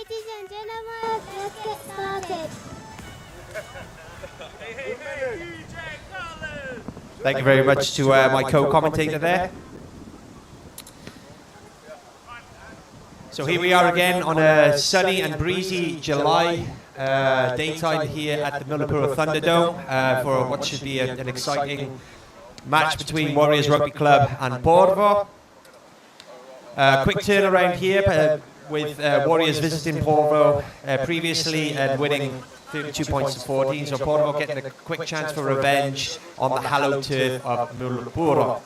Ladies and gentlemen, let's get started. Thank you very much to my co-commentator there. So here we are again on a sunny and breezy July daytime here at the Myllypuro Thunderdome for what should be an exciting match between Warriors Rugby Club and Porvoo. Quick turnaround here with Warriors visiting Porvoo previously and winning 32 points to 14, so Porvoo getting a quick chance for revenge on the hallowed turf of Myllypuro.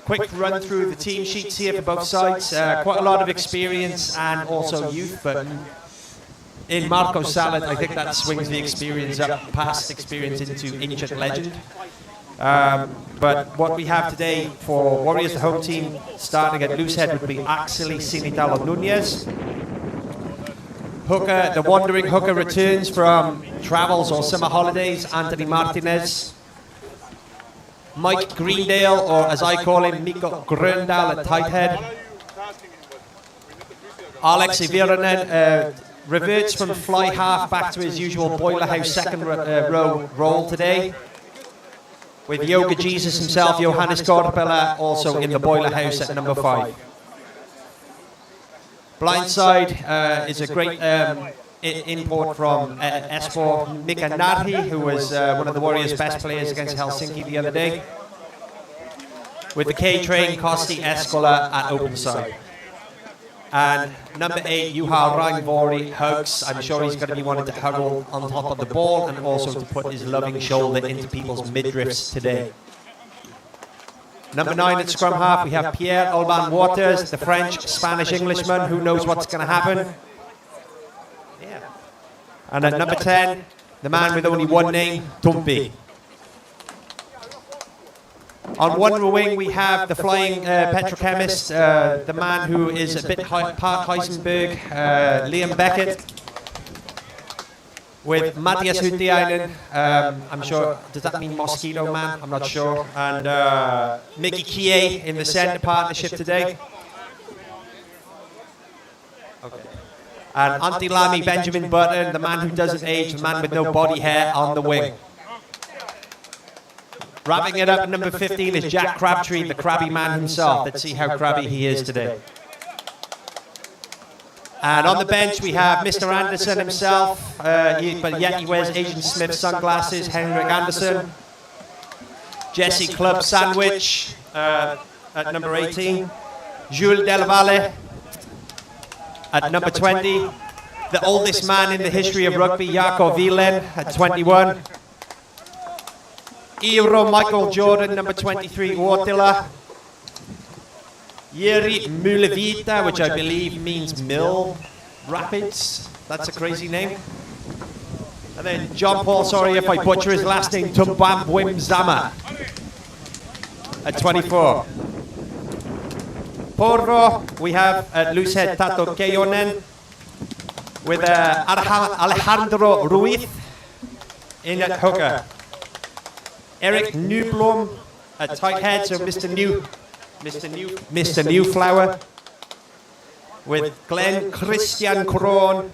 Quick run through the team sheets here for both sides. Quite a lot of experience and also youth, but in Marco Salad, I think that swings the experience up, past experience into ancient legend. But what we have today for Warriors, the home team, starting at loosehead would be Axeli Sinitalo Nunez. Hooker, the wandering hooker returns from travels or summer holidays, Anthony Martinez. Mike Greendale, or as I call him, Mikko Gröndal at tight head. Alex Iviranen reverts from fly half back to his usual boiler house second row role today, with Yoga Jesus himself, Johannes Korpela, also in the boiler house at number 5. Blindside is a great import from Espoo, Mika Narhi, who was one of the Warriors' best players against Helsinki the other day. With the K-Train, Kosti Eskola at open side. And number 8, Juha Rainvori, hugs. I'm sure he's going to be wanting to huggle on top of the ball and also to put his loving shoulder into people's midriffs today. Number 9 at scrum half, we have Pierre Alban Waters, the French-Spanish Englishman who knows what's going to happen. Yeah. And at number 10, the man with only one name, Tumpi. On one wing, we have the flying petrochemist, the man who is a bit part Heisenberg, Liam Beckett. With Matthias Hutiainen, I'm sure, does that mean Mosquito Man? I'm not sure. And Mickey Kie in the centre partnership today. Okay. And Antti Lamy, Benjamin Button, the man who doesn't age, the man with no body hair on the wing. Wrapping it up at number 15 is Jack Crabtree, the crabby man himself. Let's see how crabby he is today. And on the bench we have Mr. Anderson himself, but yet he wears Agent Smith sunglasses, Henrik Anderson. Jesse Club Sandwich at number 18. Jules Del Valle at number 20. The oldest man in the history of rugby, Jaco Wielen at 21. Euro Michael Jordan, number 23, Uotila. Jiri Mulevita, which I believe means Mill Rapids. That's a crazy name. And then John Paul, sorry if I butcher his last name, Tumbam Wimzama at 24. Porvoo, we have at loosehead Tato Keonen with Alejandro Ruiz in at hooker. Eric Newblom at tight head, so Mr. Newflower, with Glenn Christian Kroon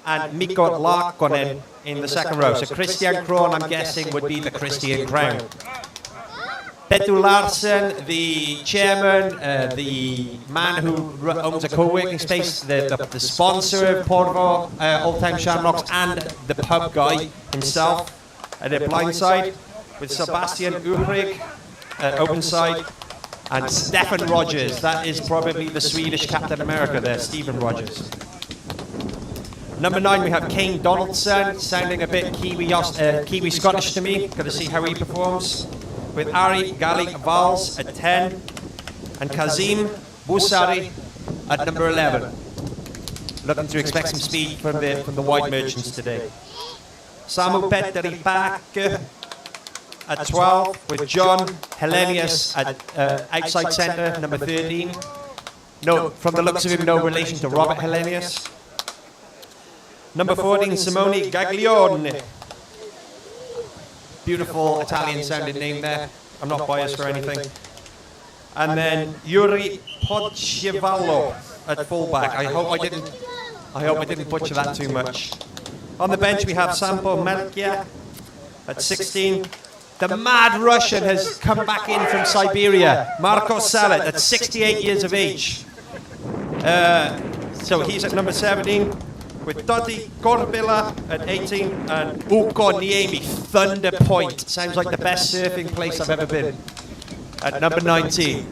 and Mikko Laakkonen in the second row. So Christian Kroon, I'm guessing, would be the Christian Crown. Petu Larsen, the chairman, the man who owns a co-working space, the sponsor of Porvoo, Old Time Shamrocks, and the pub guy himself at the blind side, with Sebastian Uhrig at open side, and Stefan Rogers. That is probably the Swedish Captain America there, Stephen Rogers. Number 9, we have Kane Donaldson, sounding a bit Kiwi Scottish to me. Got to see how he performs. With Ari Galik Vals at 10, and Kazim Busari at number 11. Looking to expect some speed from the white merchants today. Samu Petteri Paak at 12, with John Helenius at outside centre, number 13. No, from the looks of him, no relation to Robert Helenius. Number 14, Simone Gaglione. Beautiful Italian sounding name there. I'm not biased or anything. And then Yuri Podchevallo at fullback. I hope I didn't butcher that too much. On the bench we have Sampo Melkia at 16. The mad Russian has come back in from Siberia. Marko Salet at 68 years of age. So he's at number 17 with Dodi Korbila at 18 and Uko Niemi, Thunder Point. Sounds like the best surfing place I've ever been. At number 19.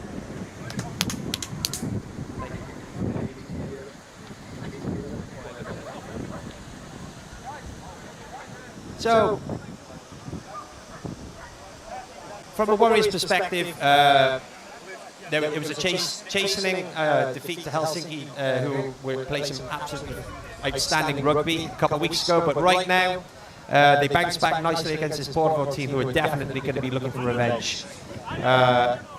So, from a Warriors perspective, it was a chastening defeat to Helsinki, who were playing some absolutely outstanding rugby a couple of weeks ago. But right now, they bounced back nicely against this Porvoo team, who are definitely going to be looking for revenge.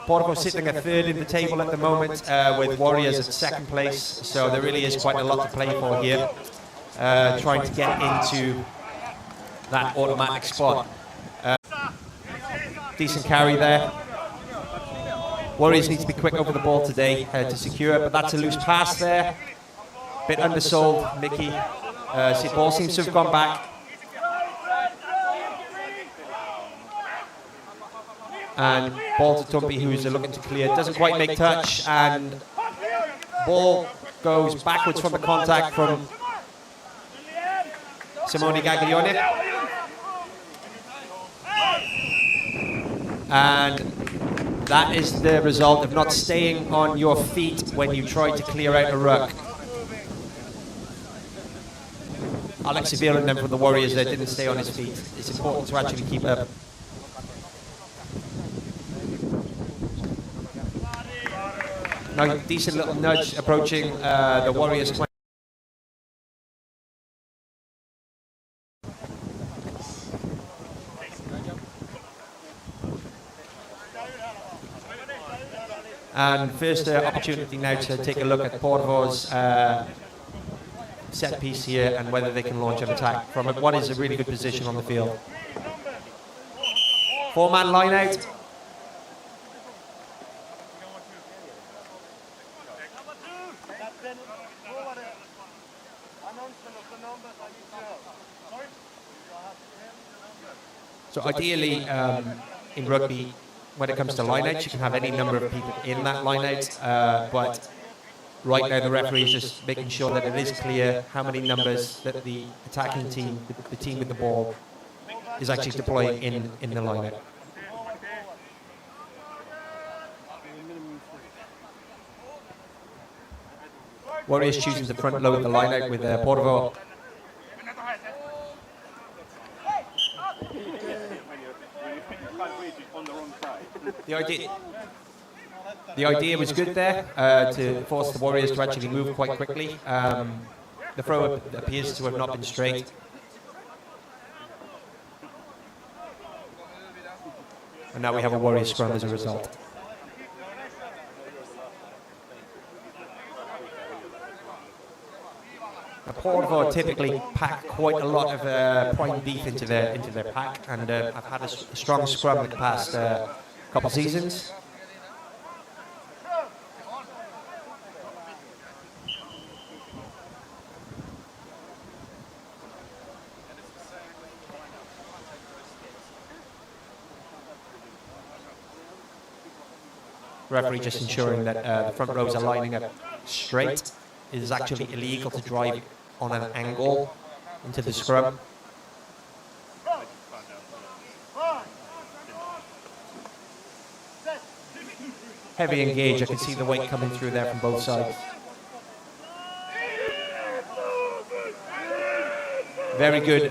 Porvoo sitting at third in the table at the moment, with Warriors at second place. So there really is quite a lot to play for here, trying to get into that automatic spot. Decent carry there. Warriors need to be quick over the ball today to secure it, but that's a loose pass there. Bit undersold, Mickey. Ball seems to have gone back. And ball to Tumpy, who's looking to clear. Doesn't quite make touch, and ball goes backwards from the contact from Simone Gaglione. And that is the result of not staying on your feet when you try to clear out a ruck. Alex Seville and them from the Warriors there didn't stay on his feet. It's important to actually keep up. Now, decent little nudge approaching the Warriors. And first opportunity now to take a look at Porvoo's set piece here and whether they can launch an attack from what is a really good position on the field. Four-man line out. So ideally, in rugby, when it comes to lineouts, you can have any number of people in that lineout, but right now the referee is just making sure that it is clear how many numbers that the attacking team, the team with the ball, is actually deploying in the lineout. Warriors choosing to front load the lineout with Porvoo. The idea was good there, to force the Warriors to actually move quite quickly. The throw appears to have not been straight. And now we have a Warriors scrum as a result. Porvoo typically pack quite a lot of prime beef into their pack, and I've had a strong scrum in the past couple seasons. Referee just ensuring that the front rows are lining up straight. It is actually illegal to drive on an angle into the scrum. Heavy engage, I can see the weight coming through there from both sides. Very good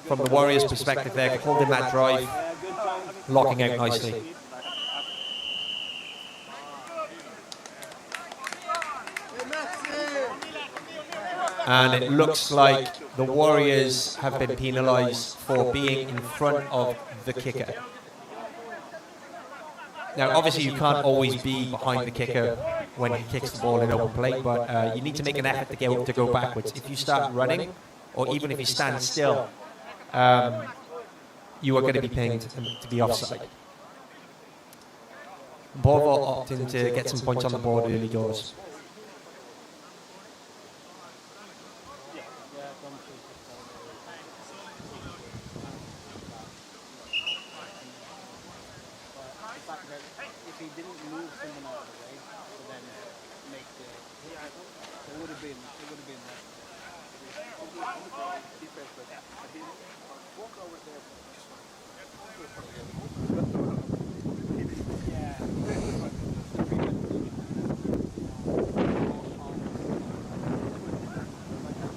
from the Warriors' perspective there, holding that drive, locking out nicely. And it looks like the Warriors have been penalised for being in front of the kicker. Now, obviously, you can't always be behind the kicker when he kicks the ball in open play, but you need to make an effort to go backwards. If you start running, or even if you stand still, you are going to be pinged to be offside. Borval opting to get some points on the board early doors.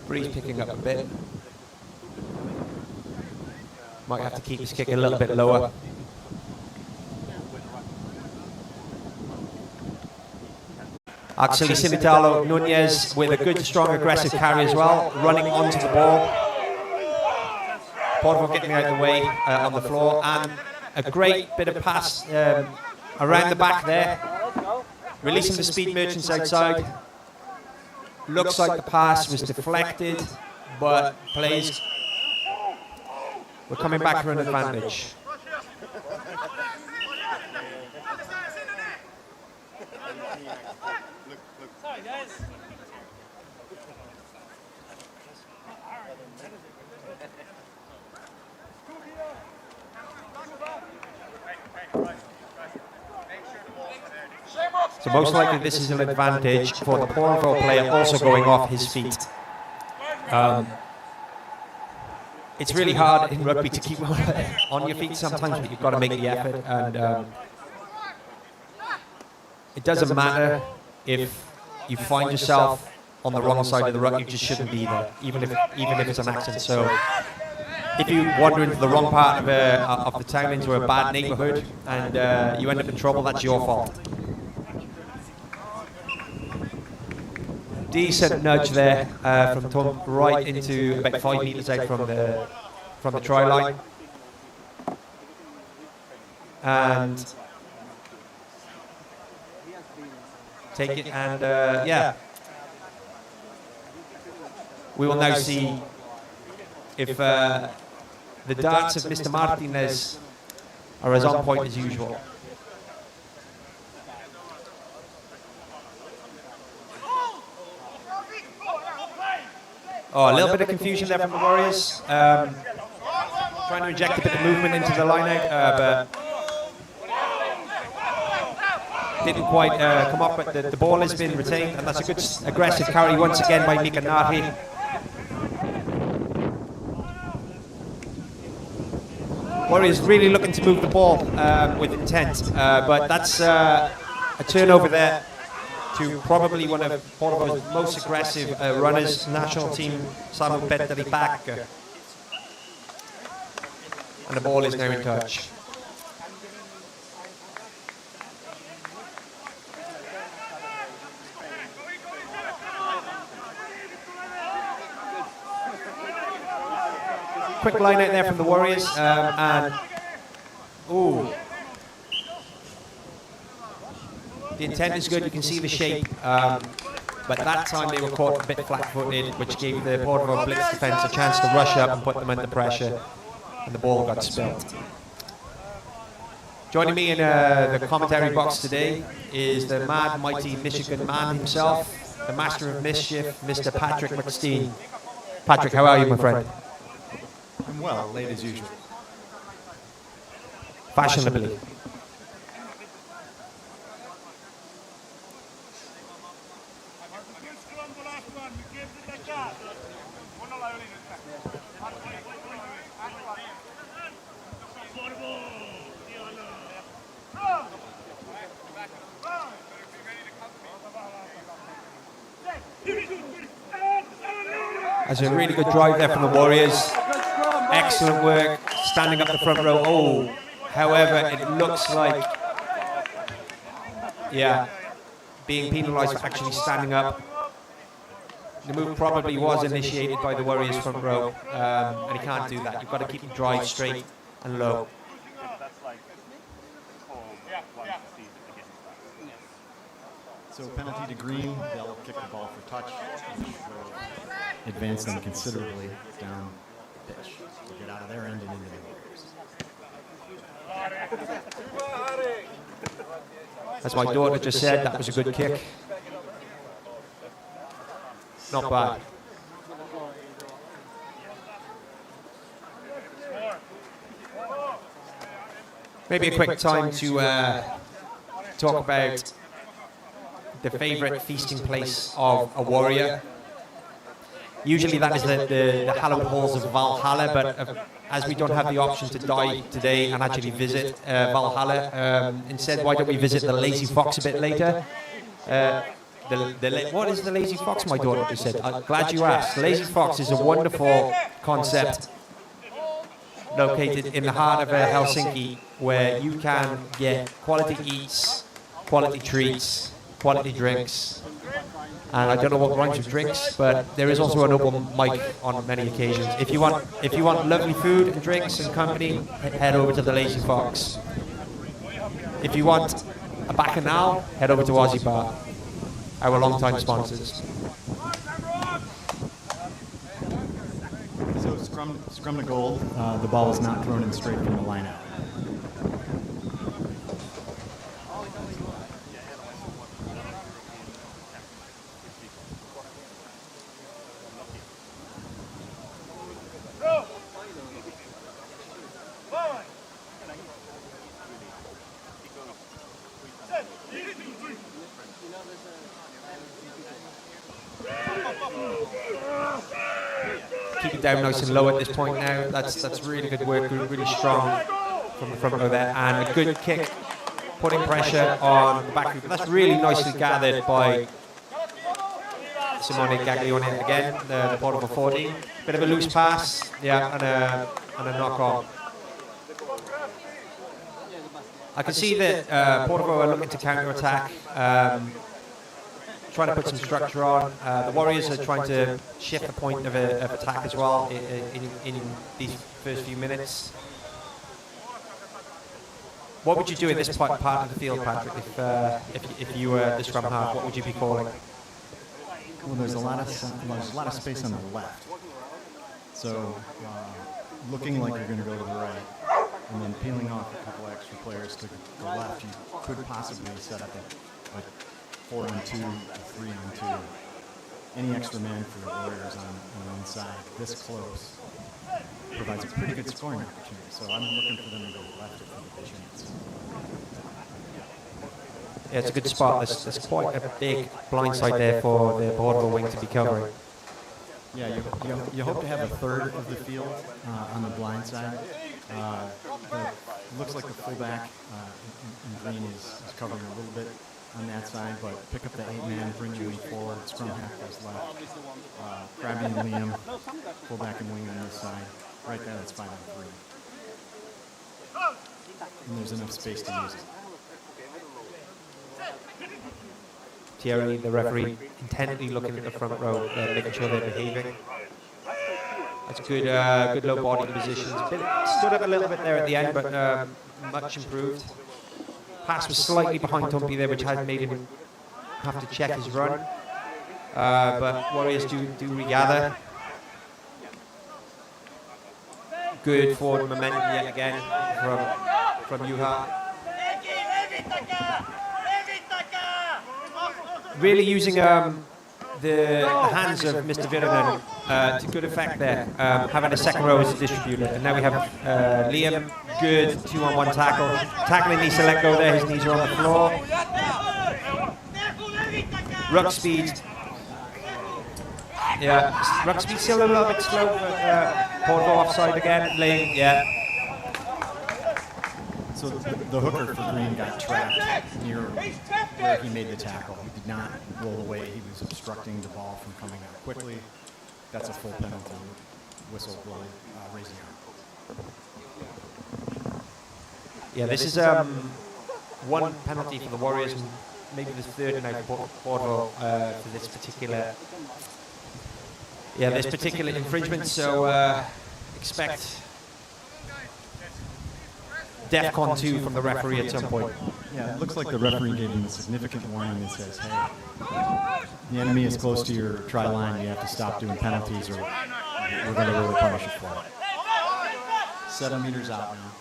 Breeze picking up a bit. Might have to keep his kick a little bit lower. Actually, Cimitalo Nunez with a good, strong, aggressive carry as well, running onto the ball. Porvo getting out of the way on the floor, and a great bit of pass around the back there, releasing the speed merchants outside. Looks like the pass was deflected, but plays were coming back for an advantage. So most likely this is an advantage for the Porvo player also going off his feet. It's really hard in rugby to keep on your feet sometimes, but you've got to make the effort. And it doesn't matter if you find yourself on the wrong side of the ruck, you just shouldn't be there, even if it's an accident. So if you wander into the wrong part of the town, into a bad neighbourhood, and you end up in trouble, that's your fault. Decent nudge there from Tom, right into about 5 metres out from the try line, and take it, and yeah, we will now see if the darts of Mr. Martinez are as on point as usual. Oh, a little bit of confusion there from the Warriors. Trying to inject a bit of movement into the line-out, but didn't quite come up. But the ball has been retained, and that's a good aggressive carry once again by Mika Nahi. Warriors really looking to move the ball with intent, but that's a turnover there to probably one of Porvo's most aggressive runners, national team, Samu Petteri Päkkö. And the ball is now in touch. Quick line out there from the Warriors, and ooh. The intent is good, you can see the shape, but that time they were caught a bit flat-footed, which gave the Porvo blitz defence a chance to rush up and put them under pressure, and the ball got spilled. Joining me in the commentary box today is the mad, mighty Michigan man himself, the master of mischief, Mr. Patrick McSteen. Patrick, how are you, my friend? I'm well, late as usual. Fashionably. That's a really good drive there from the Warriors. Excellent work, standing up the front row. Oh, however, it looks like, yeah, being penalised for actually standing up. The move probably was initiated by the Warriors front row, and he can't do that. You've got to keep the drive straight and low. So penalty to green, they'll kick the ball for touch, which will advance them considerably down pitch. We'll get out of their end and into the Warriors. As my daughter just said, that was a good kick. Not bad. Maybe a quick time to talk about the favourite feasting place of a warrior. Usually that is the hallowed halls of Valhalla, but as we don't have the option to die today and actually visit Valhalla, instead why don't we visit the Lazy Fox a bit later? What is the Lazy Fox, my daughter just said? I'm glad you asked. Lazy Fox is a wonderful concept located in the heart of Helsinki, where you can get quality eats, quality treats, quality drinks. And I don't know what rhymes with drinks, but there is also an open mic on many occasions. If you want lovely food and drinks and company, head over to the Lazy Fox. If you want a bacchanal, head over to Aussie Bar, our long-time sponsors. So scrum to goal. The ball is not thrown in straight from the line out. Keep it down nice and low at this point now. That's really good work, really strong from the front row there. And a good kick, putting pressure on the back. That's really nicely gathered by Simone Gaglione again, the Porto 14. Bit of a loose pass, yeah, and a knock on. I can see that Porto are looking to counter-attack. Trying to put some structure on. The Warriors are trying to shift the point of attack as well in these first few minutes. What would you do in this part of the field, Patrick, if you were the scrum half? What would you be calling? Well, there's a lot of space on the left. So looking like you're going to go to the right, and then peeling off a couple extra players to the left, you could possibly set up a 4-on-2, a 3-on-2. Any extra man for the Warriors on one side, this close, provides a pretty good scoring opportunity. So I'm looking for them to go left if they get a chance. Yeah, it's a good spot. There's quite a big blind side there for the Portugal wing to be covering. Yeah, you hope to have a third of the field on the blind side. Looks like the fullback in green is covering a little bit on that side, but pick up the 8-man, bring your wing forward, scrum half goes left, grab in Liam, fullback and wing on this side. Right there, that's 5-on-3. And there's enough space to use it. Thierry, the referee, intently looking at the front row, making sure they're behaving. That's good, good low body positions. Stood up a little bit there at the end, but much improved. Pass was slightly behind Tumpy there, which has made him have to check his run. But Warriors do regather. Good forward momentum yet again from Juha. Really using the hands of Mr. Virtanen to good effect there, having a second row as a distributor. And now we have Liam, good 2-on-1 tackle. Tackling needs to let go there, his knees are on the floor. Ruck speed. Yeah, ruck speed still a little bit slow, but Porto offside again. Liam, yeah. So the hooker for Green got trapped near where he made the tackle. He did not roll away. He was obstructing the ball from coming out quickly. That's a full penalty. Whistle blowing, raising arm. Yeah, this is one penalty for the Warriors, and maybe the third now for Porto for this particular. Yeah, this particular infringement. So expect DEFCON 2 from the referee at some point. Yeah, it looks like the referee gave him a significant warning that says, hey, the enemy is close to your try line, you have to stop doing penalties or we're going to really punish you for it. 7 meters out now.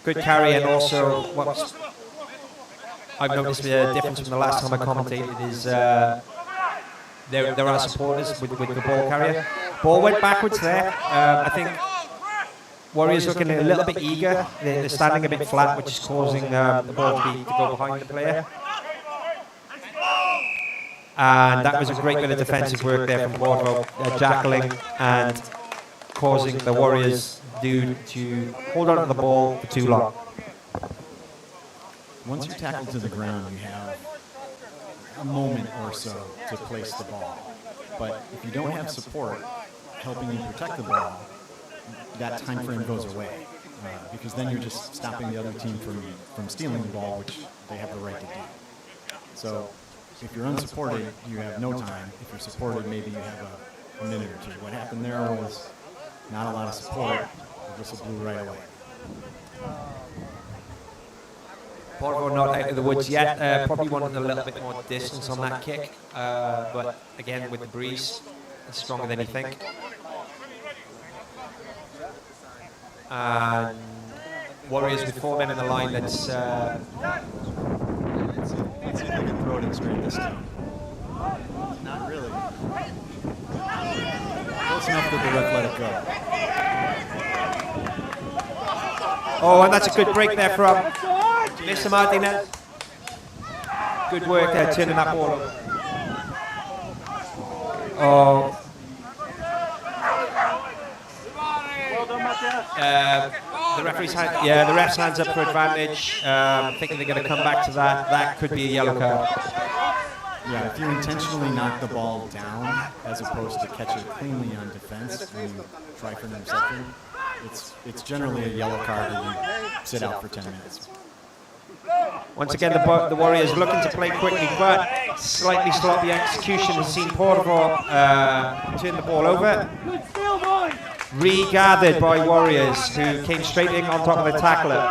Good carry, and also I've noticed the difference from the last time I commentated is there are supporters with the ball carrier. Ball went backwards there. I think Warriors looking a little bit eager. They're standing a bit flat, which is causing the ball to go behind the player. And that was a great bit of defensive work there from Bordeaux, jackling and causing the Warriors dude to hold on to the ball for too long. Once you're tackled to the ground, you have a moment or so to place the ball. But if you don't have support helping you protect the ball, that time frame goes away. Because then you're just stopping the other team from stealing the ball, which they have the right to do. So if you're unsupported, you have no time. If you're supported, maybe you have a minute or two. What happened there was not a lot of support. The whistle blew right away. Bordeaux not out of the woods yet. Probably wanted a little bit more distance on that kick. But again, with the breeze, it's stronger than you think. And Warriors with 4 men in the line. Let's see if they can throw it in straight this time. Not really. Close enough that the ref let it go. Oh, and that's a good break there from Mr. Martinez. Good work there, turning that ball over. Oh. The referee's the ref's hands up for advantage. Thinking they're going to come back to that. That could be a yellow card. Yeah, if you intentionally knock the ball down as opposed to catch it cleanly on defense when you try for an interception, it's generally a yellow card and you sit out for 10 minutes. Once again, the Warriors looking to play quickly, but slightly sloppy execution has seen Porvoo turn the ball over. Regathered by Warriors, who came straight in on top of the tackler.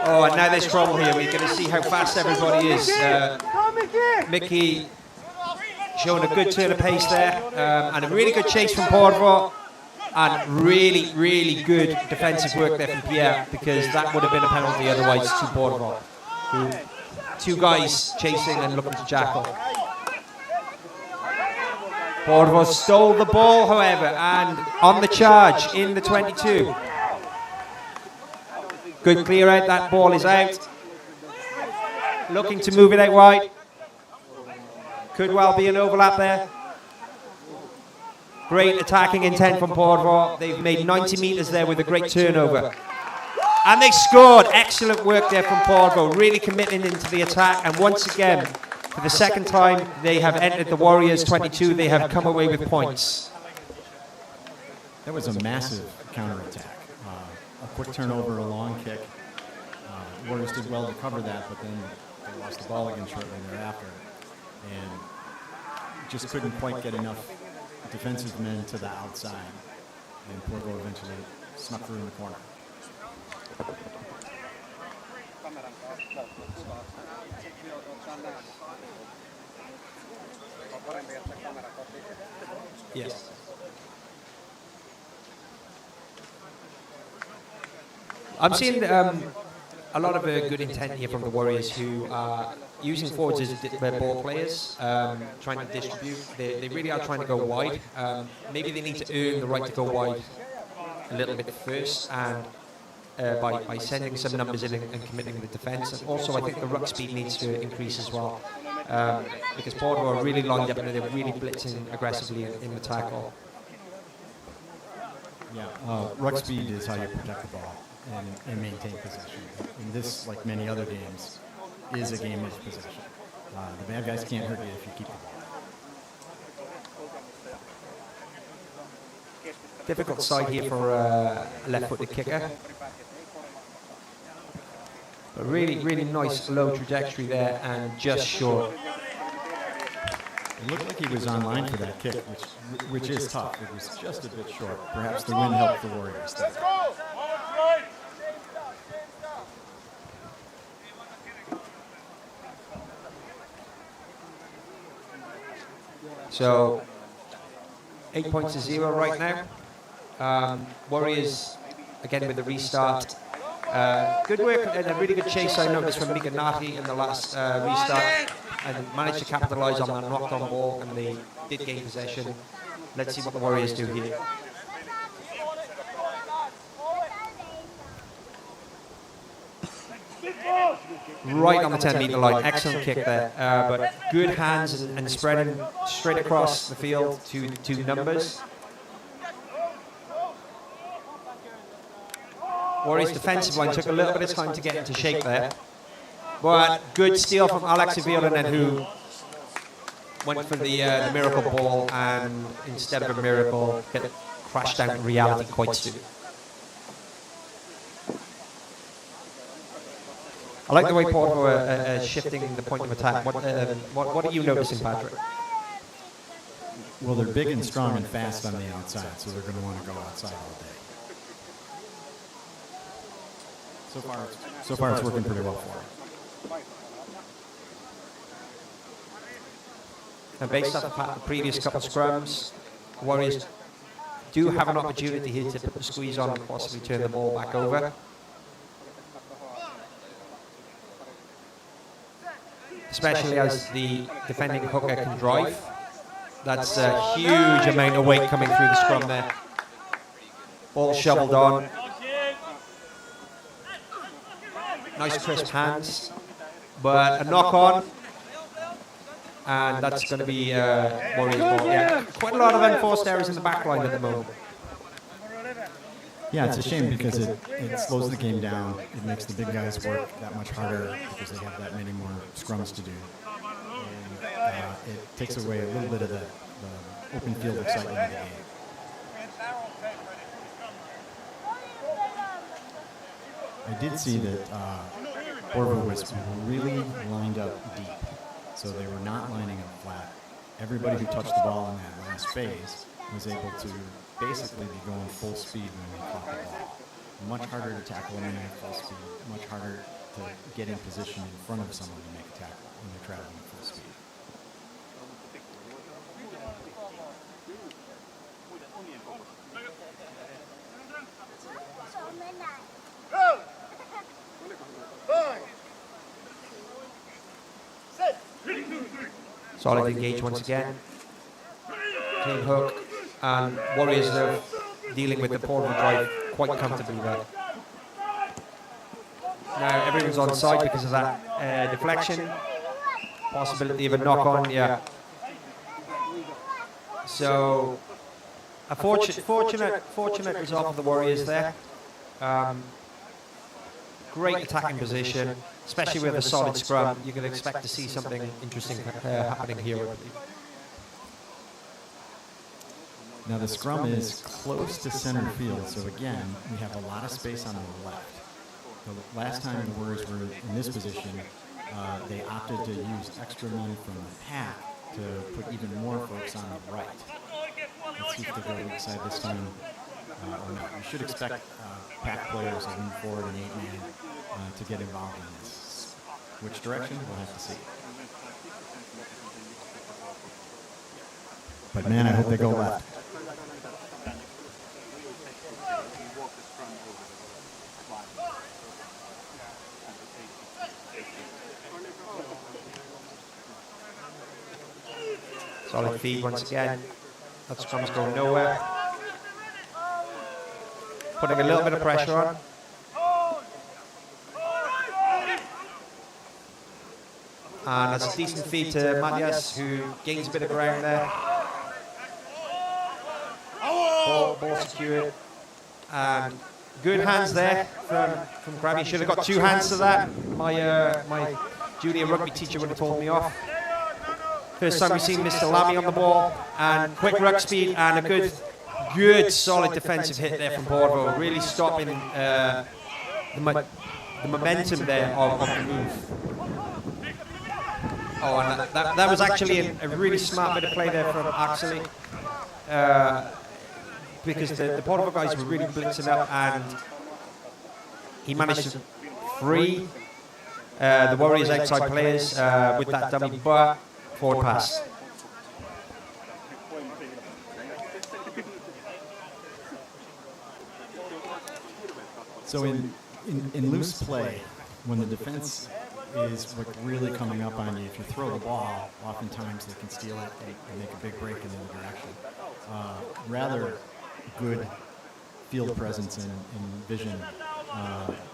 Oh, and now there's trouble here. We're going to see how fast everybody is. Mickey showing a good turn of pace there, and a really good chase from Porvoo, and really, really good defensive work there from Pierre, because that would have been a penalty otherwise to Porvoo. Two guys chasing and looking to jackal. Porvoo stole the ball, however, and on the charge in the 22. Good clear out, that ball is out. Looking to move it out wide. Could well be an overlap there. Great attacking intent from Porvoo. They've made 90 metres there with a great turnover. And they scored. Excellent work there from Porvoo, really committing into the attack. And once again, for the second time, they have entered the Warriors 22. They have come away with points. That was a massive counterattack. A quick turnover, a long kick. Warriors did well to cover that, but then they lost the ball again shortly thereafter. And just couldn't quite get enough defensive men to the outside. And Porvoo eventually snuck through in the corner. Yes. I'm seeing a lot of good intent here from the Warriors, who are using forwards as ball players, trying to distribute. They really are trying to go wide. Maybe they need to earn the right to go wide a little bit first, and by sending some numbers in and committing the defence. And also, I think the ruck speed needs to increase as well, because Porvoo are really lined up and they're really blitzing aggressively in the tackle. Yeah, ruck speed is how you protect the ball and maintain possession. And this, like many other games, is a game of possession. The bad guys can't hurt you if you keep the ball. Difficult side here for a left-footed kicker. But really, really nice low trajectory there and just short. It looked like he was on line for that kick, which is tough. It was just a bit short. Perhaps the wind helped the Warriors there. So 8 points to 0 right now. Warriors, again with the restart. Good work and a really good chase I noticed from Mika Nati in the last restart, and managed to capitalise on that knocked on ball, and they did gain possession. Let's see what the Warriors do here. Right on the 10-metre line, excellent kick there, but good hands and spreading straight across the field to numbers. Warriors defensive line took a little bit of time to get into shape there, but good steal from Alex Avilanen, who went for the miracle ball, and instead of a miracle, crashed down in reality quite soon. I like the way Porto are shifting the point of attack. What are you noticing, Patrick? Well, they're big and strong and fast on the outside, so they're going to want to go outside all day. So far it's working pretty well for them. And based off the previous couple of scrums, Warriors do have an opportunity here to put the squeeze on and possibly turn the ball back over. Especially as the defending hooker can drive. That's a huge amount of weight coming through the scrum there. Ball shoveled on. Nice crisp hands, but a knock on, and that's going to be Warriors ball. Yeah, quite a lot of enforced errors in the back line at the moment. Yeah, it's a shame because it slows the game down. It makes the big guys work that much harder because they have that many more scrums to do. And it takes away a little bit of the open field excitement of the game. I did see that Borvo was really lined up deep. So they were not lining up flat. Everybody who touched the ball in that last phase was able to basically be going full speed when they caught the ball. Much harder to tackle when they're at full speed, much harder to get in position in front of someone to make a tackle when they're traveling at full speed. Solid engage once again. Clean hook, and Warriors are dealing with the portal drive quite comfortably there. Now everyone's on side because of that deflection. Possibility of a knock on, yeah. So a fortunate result for the Warriors there. Great attacking position, especially with a solid scrum. You can expect to see something interesting happening here. Now the scrum is close to center field, so again, we have a lot of space on the left. The last time the Warriors were in this position, they opted to use extra men from the pack to put even more folks on the right. Let's see if they go weak side this time or not. We should expect pack players to move forward in 8-man to get involved in this. Which direction? We'll have to see. But man, I hope they go left. Solid feed once again. That scrum's going nowhere. Putting a little bit of pressure on. And that's a decent feed to Matias, who gains a bit of ground there. Ball secured. And good hands there from Grabby. Should have got 2 hands to that. My junior rugby teacher would have told me off. First time we've seen Mr. Lammy on the ball, and quick ruck speed and a good solid defensive hit there from Bordeaux, really stopping the momentum there of the move. Oh, and that was actually a really smart bit of play there from Axel, because the Bordeaux guys were really blitzing up, and he managed to free the Warriors outside players with that dummy but forward pass. So in loose play, when the defense is like really coming up on you, if you throw the ball, oftentimes they can steal it and make a big break in the other direction. Rather good field presence and vision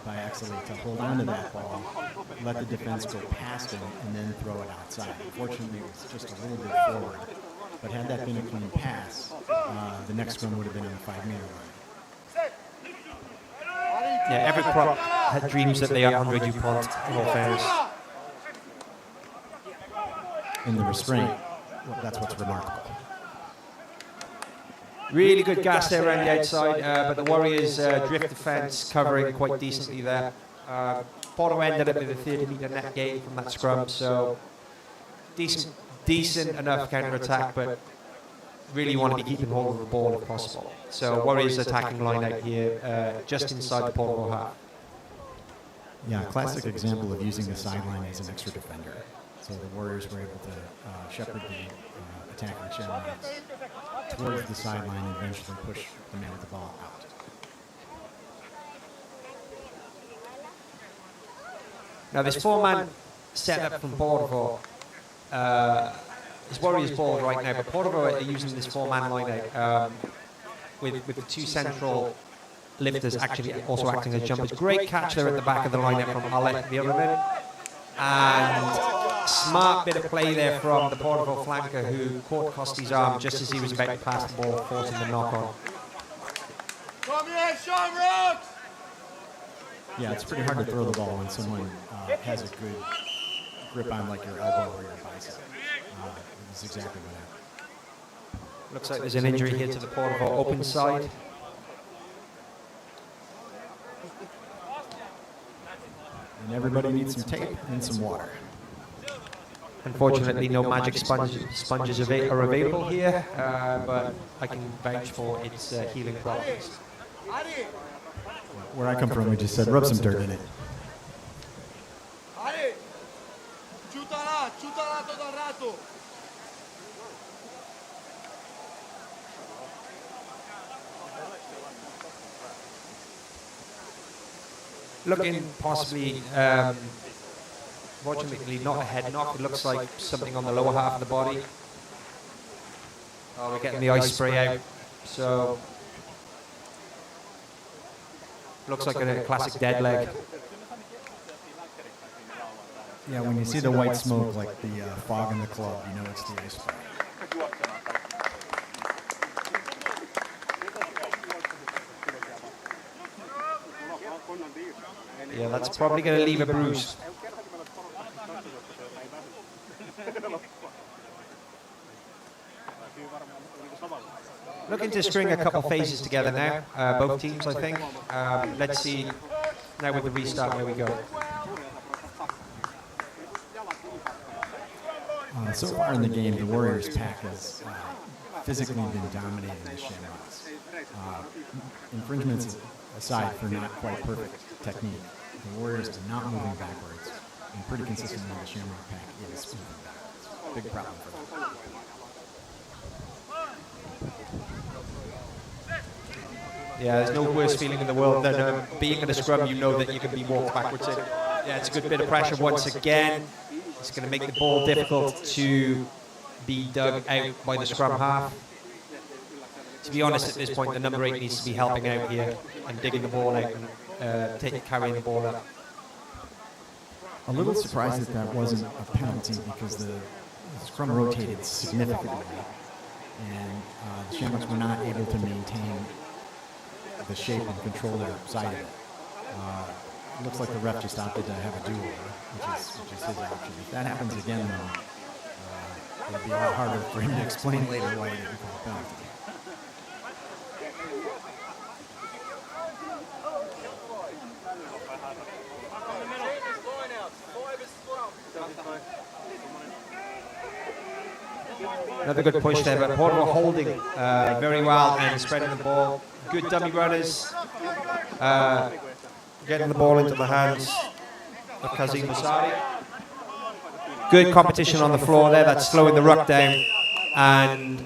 by Axel to hold on to that ball, let the defense go past him, and then throw it outside. Unfortunately, it was just a little bit forward. But had that been a clean pass, the next scrum would have been on the 5-meter line. Yeah, every prop had dreams that they are Andre Dupont, in all fairness. In the restraint, well, that's what's remarkable. Really good gas there around the outside, but the Warriors drift defence covering quite decently there. Porto ended up with a 30-metre net gain from that scrum, so decent enough counter-attack, but really want to be keeping hold of the ball if possible. So Warriors attacking line out here, just inside the Porto half. Yeah, classic example of using the sideline as an extra defender. So the Warriors were able to shepherd the attacking Shamrocks towards the sideline and eventually push the man with the ball out. Now this 4-man setup from Porto, is Warriors ball right now, but Porto are using this 4-man line out with the 2 central lifters actually also acting as jumpers. Great catch there at the back of the line out from Alec, the other man. And smart bit of play there from the Porto flanker who caught Costi's arm just as he was about to pass the ball, forcing the knock-on. Yeah, it's pretty hard to throw the ball when someone has a good grip on like your elbow or your bicep. That's exactly what happened. Looks like there's an injury here to the Porto open side. And everybody needs some tape and some water. Unfortunately, no magic sponges are available here, but I can vouch for its healing properties. Where I come from, we just said rub some dirt in it. Looking possibly, fortunately not a head knock, it looks like something on the lower half of the body. Oh, we're getting the ice spray out, so looks like a classic dead leg. Yeah, when you see the white smoke like the fog in the club, you know it's the ice spray. Yeah, that's probably going to leave a bruise. Looking to string a couple phases together now, both teams I think. Let's see now with the restart where we go. So far in the game, the Warriors pack has physically been dominating the Shamrocks. Infringements aside for not quite perfect technique, the Warriors are not moving backwards, and pretty consistently the Shamrock pack is moving backwards. Big problem for them. Yeah, there's no worse feeling in the world than being in a scrum, you know that you can be walked backwards in. Yeah, it's a good bit of pressure once again. It's going to make the ball difficult to be dug out by the scrum half. To be honest, at this point, the number 8 needs to be helping out here and digging the ball out and carrying the ball up. A little surprised that that wasn't a penalty because the scrum rotated significantly, and the Shamrocks were not able to maintain the shape and control their side of it. Looks like the ref just opted to have a do-over, which is his option. If that happens again, though, it'll be a lot harder for him to explain later why he didn't call a penalty. Another good push there, but Porto holding very well and spreading the ball. Good dummy runners, getting the ball into the hands of Kazim Musari. Good competition on the floor there, that's slowing the ruck down, and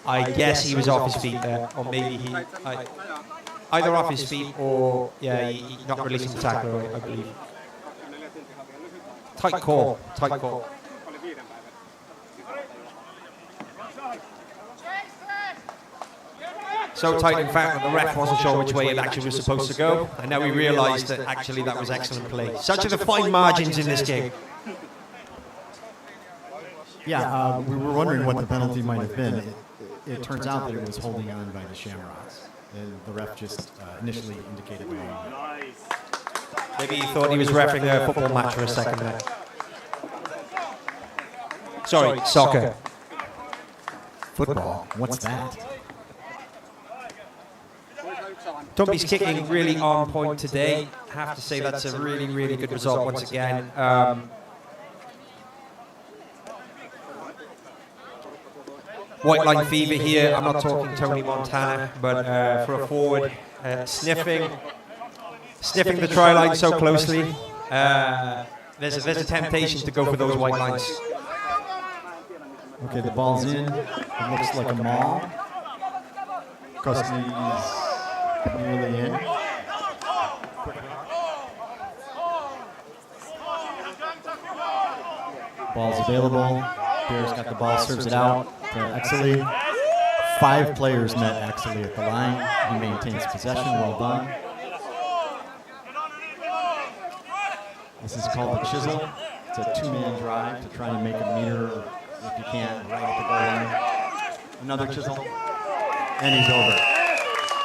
I guess he was off his feet there, or maybe either off his feet or not releasing the tackle, I believe. Tight call, tight call. So tight, in fact, that the ref wasn't sure which way it actually was supposed to go, and now we realised that actually that was excellent play. Such are the fine margins in this game. Yeah, we were wondering what the penalty might have been. It turns out that it was holding on by the Shamrocks, and the ref just initially indicated the wrong way. Maybe he thought he was refereeing a football match for a second there. Sorry, soccer. Football? What's that? Dumpy's kicking really on point today. I have to say that's a really, really good result once again. White line fever here. I'm not talking Tony Montana, but for a forward, sniffing the try line so closely. There's a temptation to go for those white lines. Okay, the ball's in. It looks like a maul. Custody's nearly in. Ball's available. Bears got the ball, serves it out to Exley. 5 players met Exley at the line. He maintains possession. Well done. This is called the chisel. It's a 2-man drive to try and make a meter, if you can, right at the goal line. Another chisel. And he's over.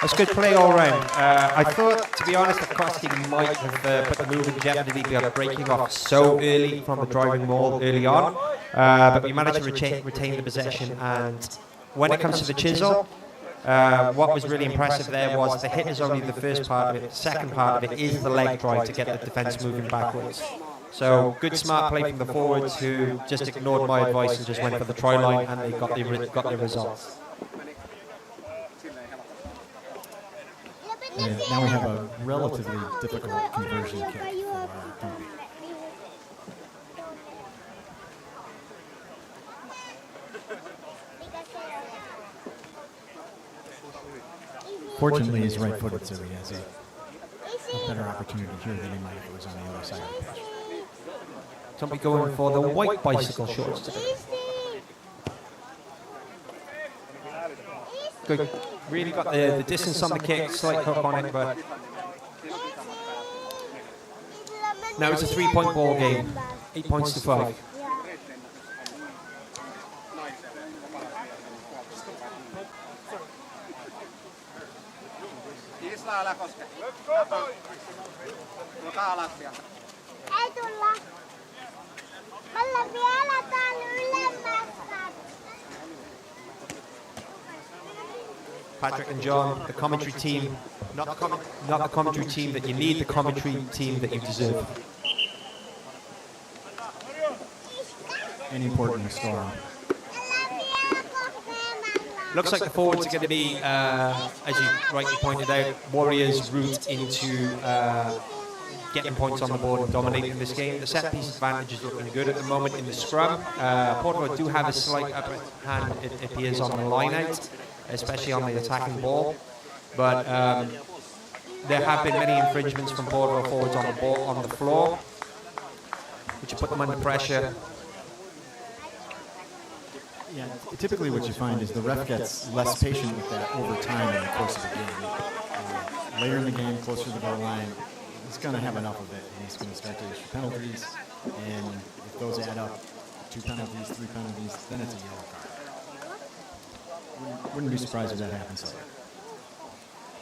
That's good play all round. I thought, to be honest, that Koski might have put the move in jeopardy by breaking off so early from the driving maul early on. But we managed to retain the possession. And when it comes to the chisel, what was really impressive there was the hit is only the first part of it. The second part of it is the leg drive to get the defence moving backwards. So good smart play from the forwards who just ignored my advice and just went for the try line, and they got the results. And now we have a relatively difficult conversion kick for Dumpy. Fortunately, he's right-footed, so he has a better opportunity here than he might if it was on the other side of the pitch. Dumpy going for the white bicycle shorts today. Good. Really got the distance on the kick, slight hook on it, but now it's a 3-point ball game. 8 points to 5. Ei tulla. Mä vielä täällä ylemmässä. Patrick and John, the commentary team, not the commentary team that you need, the commentary team that you deserve. Any port in the storm. Looks like the forwards are going to be, as you rightly pointed out, Warriors' route into getting points on the board and dominating this game. The set piece advantage is looking good at the moment in the scrum. Porto do have a slight upper hand, it appears, on the line out, especially on the attacking ball. But there have been many infringements from Porto forwards on the ball on the floor, which put them under pressure. Yeah, typically what you find is the ref gets less patient with that over time in the course of the game. Later in the game, closer to the goal line, he's going to have enough of it, and he's going to start to issue penalties. And if those add up, 2 penalties, 3 penalties, then it's a yellow card. Wouldn't be surprised if that happens later.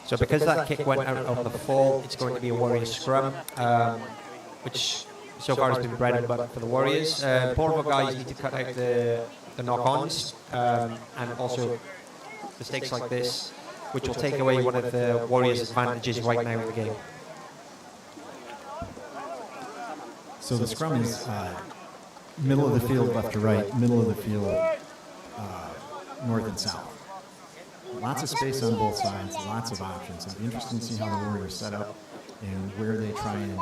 So because that kick went out on the fall, it's going to be a Warriors scrum, which so far has been bread and butter for the Warriors. Porto guys need to cut out the knock-ons and also mistakes like this, which will take away one of the Warriors' advantages right now in the game. So the scrum is middle of the field left to right, middle of the field north and south. Lots of space on both sides, lots of options. It'll be interesting to see how the Warriors set up and where they try and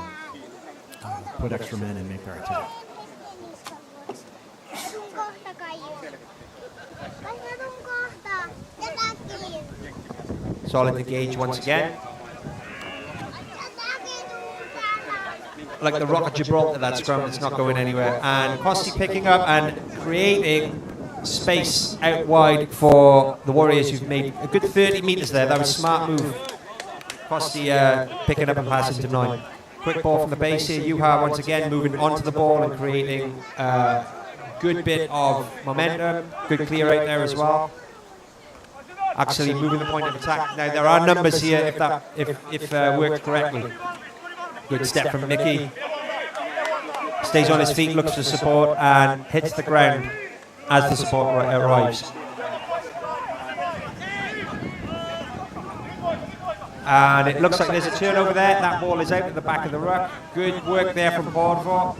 put extra men and make their attack. Solid engage once again. like the Rock of Gibraltar, that scrum. It's not going anywhere. And Costi picking up and creating space out wide for the Warriors, who've made a good 30 metres there. That was a smart move. Costi picking up and passing to 9. Quick ball from the base here. Juha once again moving onto the ball and creating a good bit of momentum. Good clear out there as well. Actually moving the point of attack. Now there are numbers here if worked correctly. Good step from Mickey. Stays on his feet, looks for support and hits the ground as the support arrives. And it looks like there's a turnover there. That ball is out at the back of the ruck. Good work there from Borvo.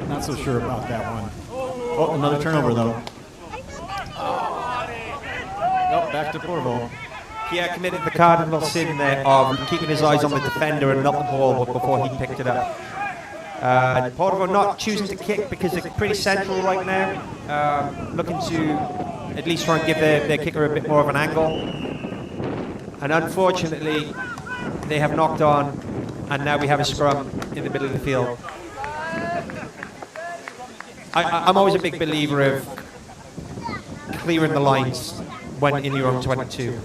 Not so sure about that one. Oh, another turnover though. Nope, back to Borvo. Pierre committed the cardinal sin there of keeping his eyes on the defender and not the ball before he picked it up. Borvo not choosing to kick because they're pretty central right now. Looking to at least try and give their kicker a bit more of an angle. And unfortunately, they have knocked on, and now we have a scrum in the middle of the field. I'm always a big believer of clearing the lines when in your own 22.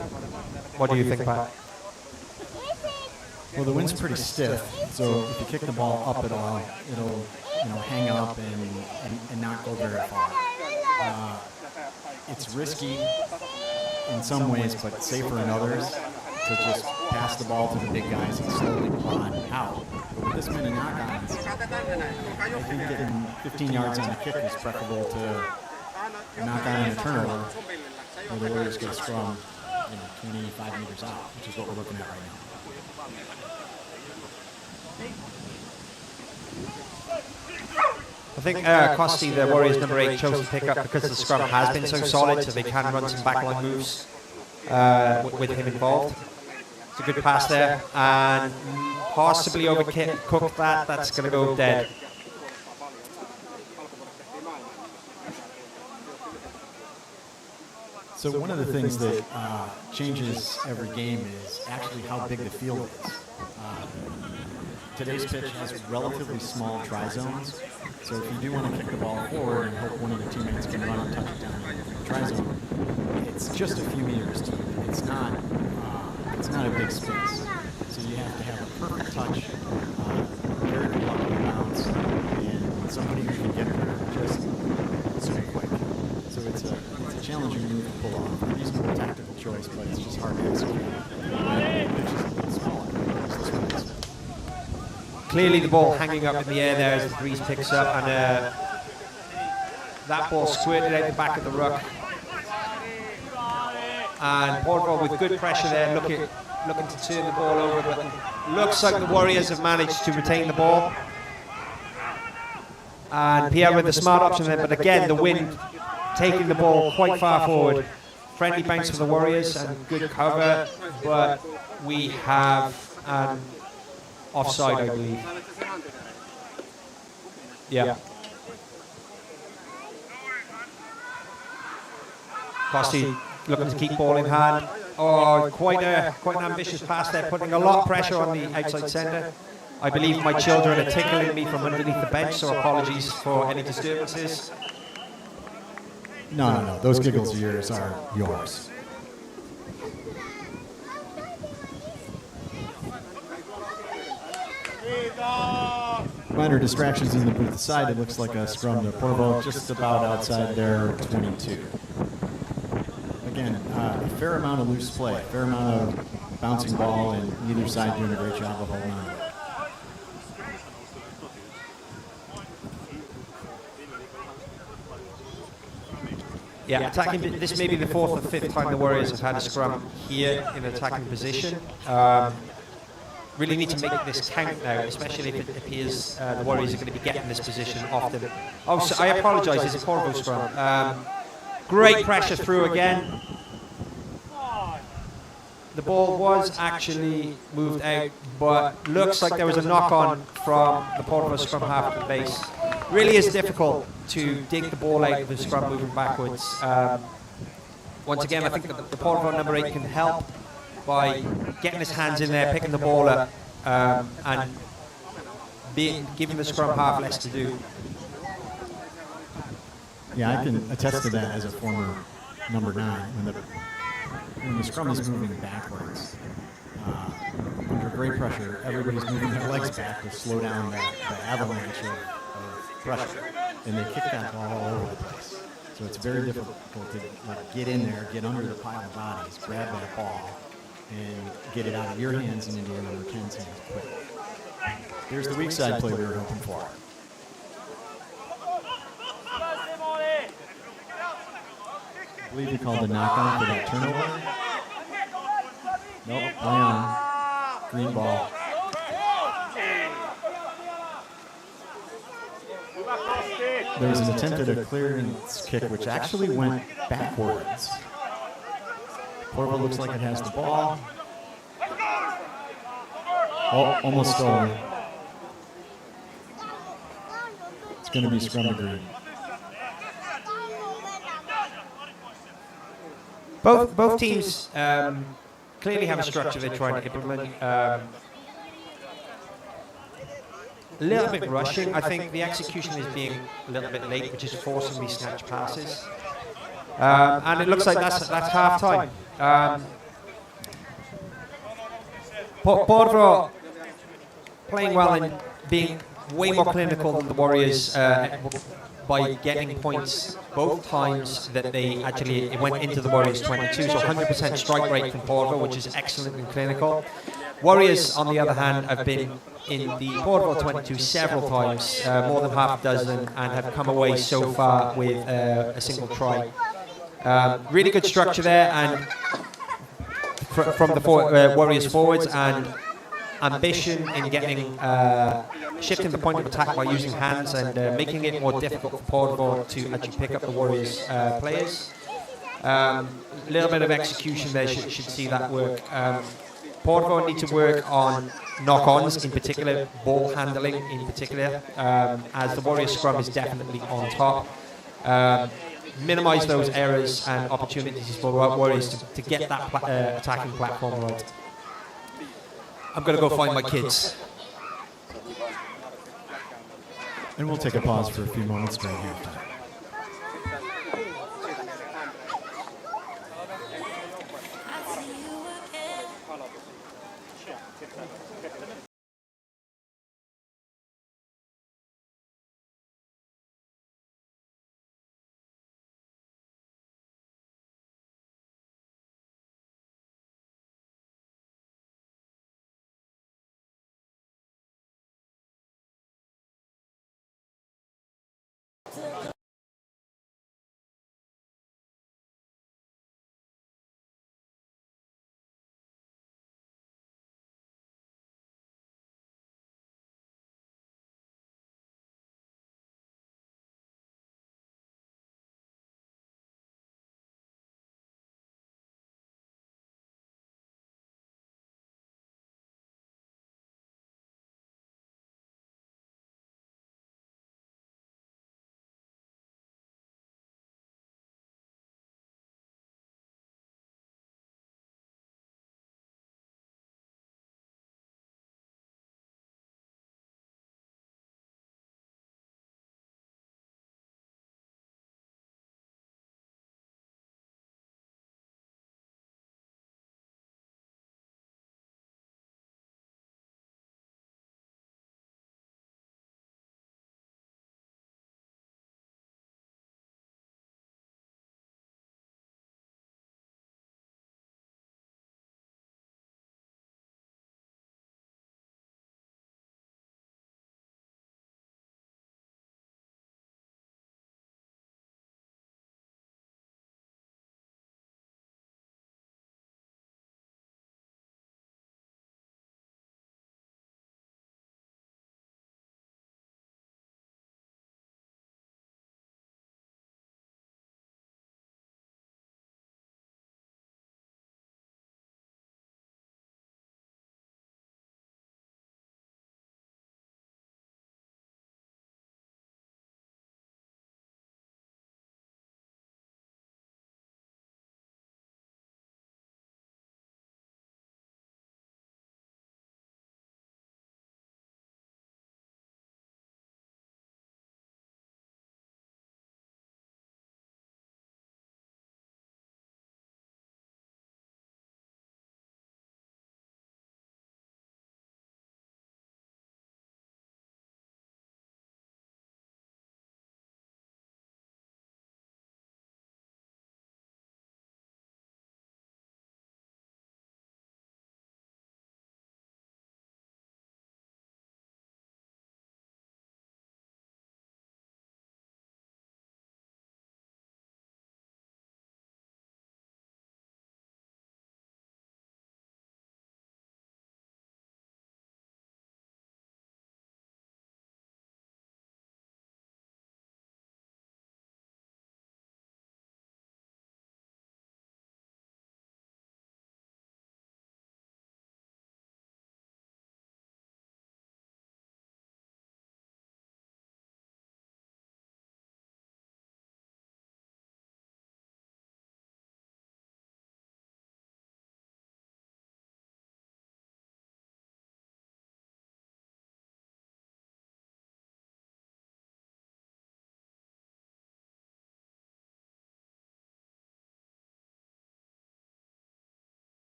What do you think, Pat? Well, the wind's pretty stiff, so if you kick the ball up at all, it'll hang up and not go very far. It's risky in some ways, but safer in others to just pass the ball to the big guys and slowly plod out. But with this many knock-ons, I think getting 15 yards on the kick is preferable to knock on a turnover where the Warriors get a scrum 25 meters out, which is what we're looking at right now. I think Costi, the Warriors number 8, chose to pick up because the scrum has been so solid, so they can run some backline moves with him involved. It's a good pass there, and possibly overcooked that. That's going to go dead. So one of the things that changes every game is actually how big the field is. Today's pitch has relatively small try zones, so if you do want to kick the ball forward and hope one of your teammates can run and touch it down in the try zone, it's just a few meters to you. It's not a big space. So you have to have a perfect touch, very reluctant bounce, and somebody who can get there just so quick. So it's a challenging move to pull off. A reasonable tactical choice, but it's just hard to execute. It's just a little smaller. Clearly the ball hanging up in the air there as the breeze picks up, and that ball squirted out the back of the ruck. And Borvo with good pressure there, looking to turn the ball over, but looks like the Warriors have managed to retain the ball. And Pierre with a smart option there, but again the wind taking the ball quite far forward. Friendly bounce for the Warriors and good cover, but we have an offside, I believe. Yeah. Costi looking to keep ball in hand. Oh, quite an ambitious pass there, putting a lot of pressure on the outside centre. I believe my children are tickling me from underneath the bench, so apologies for any disturbances. No. Those giggles of yours are yours. Minor distractions in the booth side. It looks like a scrum to Borvo just about outside their 22. Again, a fair amount of loose play, a fair amount of bouncing ball, and either side doing a great job of holding on. Yeah, attacking. This may be the fourth or fifth time the Warriors have had a scrum here in attacking position. Really need to make this count now, especially if it appears the Warriors are going to be getting this position often. Oh, so I apologise, it's a Borvo scrum. Great pressure through again. The ball was actually moved out, but looks like there was a knock-on from the Borvo scrum half of the base. Really is difficult to dig the ball out of the scrum moving backwards. Once again, I think the Borvo number 8 can help by getting his hands in there, picking the ball up, and giving the scrum half less to do. Yeah, I can attest to that as a former number 9. When the scrum is moving backwards, under great pressure, everybody's moving their legs back to slow down the avalanche of pressure, and they kick that ball all over the place. So it's very difficult to get in there, get under the pile of bodies, grab that ball, and get it out of your hands and into your number 10's hands quickly. Here's the weak side play we were hoping for. I believe he called the knock-on for that turnover. Nope, play on. Green ball. There was an attempt at a clearance kick which actually went backwards. Porvo looks like it has the ball. Oh, almost stolen. It's going to be scrum to green. Both teams clearly have a structure they're trying to implement. A little bit rushing. I think the execution is being a little bit late, which is forcing these snatch passes. And it looks like that's half time. Porvo playing well and being way more clinical than the Warriors by getting points both times that it went into the Warriors 22. So 100% strike rate from Porvo, which is excellent and clinical. Warriors, on the other hand, have been in the Porvo 22 several times, more than half a dozen, and have come away so far with a single try. Really good structure there, and from the Warriors forwards, and ambition in getting shifting the point of attack by using hands and making it more difficult for Porvo to actually pick up the Warriors players. A little bit of execution there should see that work. Porvo need to work on knock-ons in particular, ball handling in particular, as the Warriors scrum is definitely on top. Minimise those errors and opportunities for Warriors to get that attacking platform right. I'm going to go find my kids. And we'll take a pause for a few moments right here.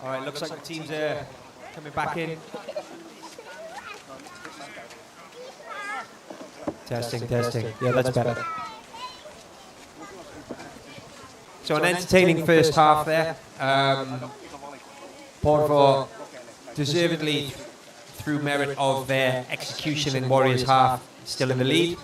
All right, looks like the teams are coming back in. Testing. Yeah, that's better. So an entertaining first half there. Porvoo deservedly, through merit of their execution in Warriors half, still in the lead.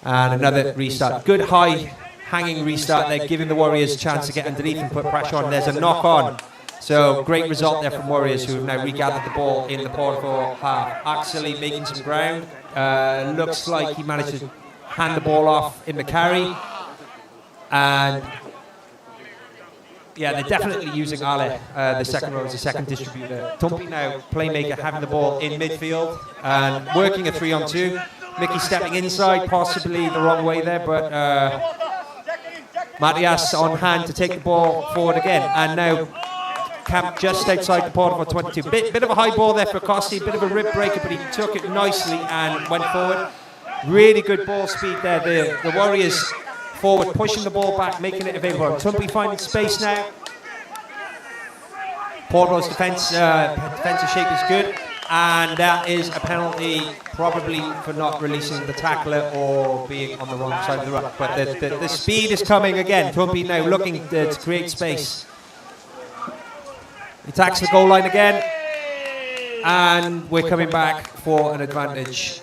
And another restart. Good high hanging restart there, giving the Warriors a chance to get underneath and put pressure on. There's a knock on. So great result there from Warriors, who have now regathered the ball in the Porvoo half. Actually making some ground. Looks like he managed to hand the ball off in the carry. And yeah, they're definitely using Ale, the second row, as a second distributor. Tumpy now, playmaker, having the ball in midfield and working a 3-on-2. Mickey stepping inside, possibly the wrong way there, but Matias on hand to take the ball forward again. And now Camp just outside the Porvoo 22. Bit of a high ball there for Costi, bit of a rib breaker, but he took it nicely and went forward. Really good ball speed there. The Warriors forward, pushing the ball back, making it available. Tumpy finding space now. Porvoo's defensive shape is good, and that is a penalty, probably for not releasing the tackler or being on the wrong side of the ruck. But the speed is coming again. Tumpy now looking to create space. He attacks the goal line again, and we're coming back for an advantage.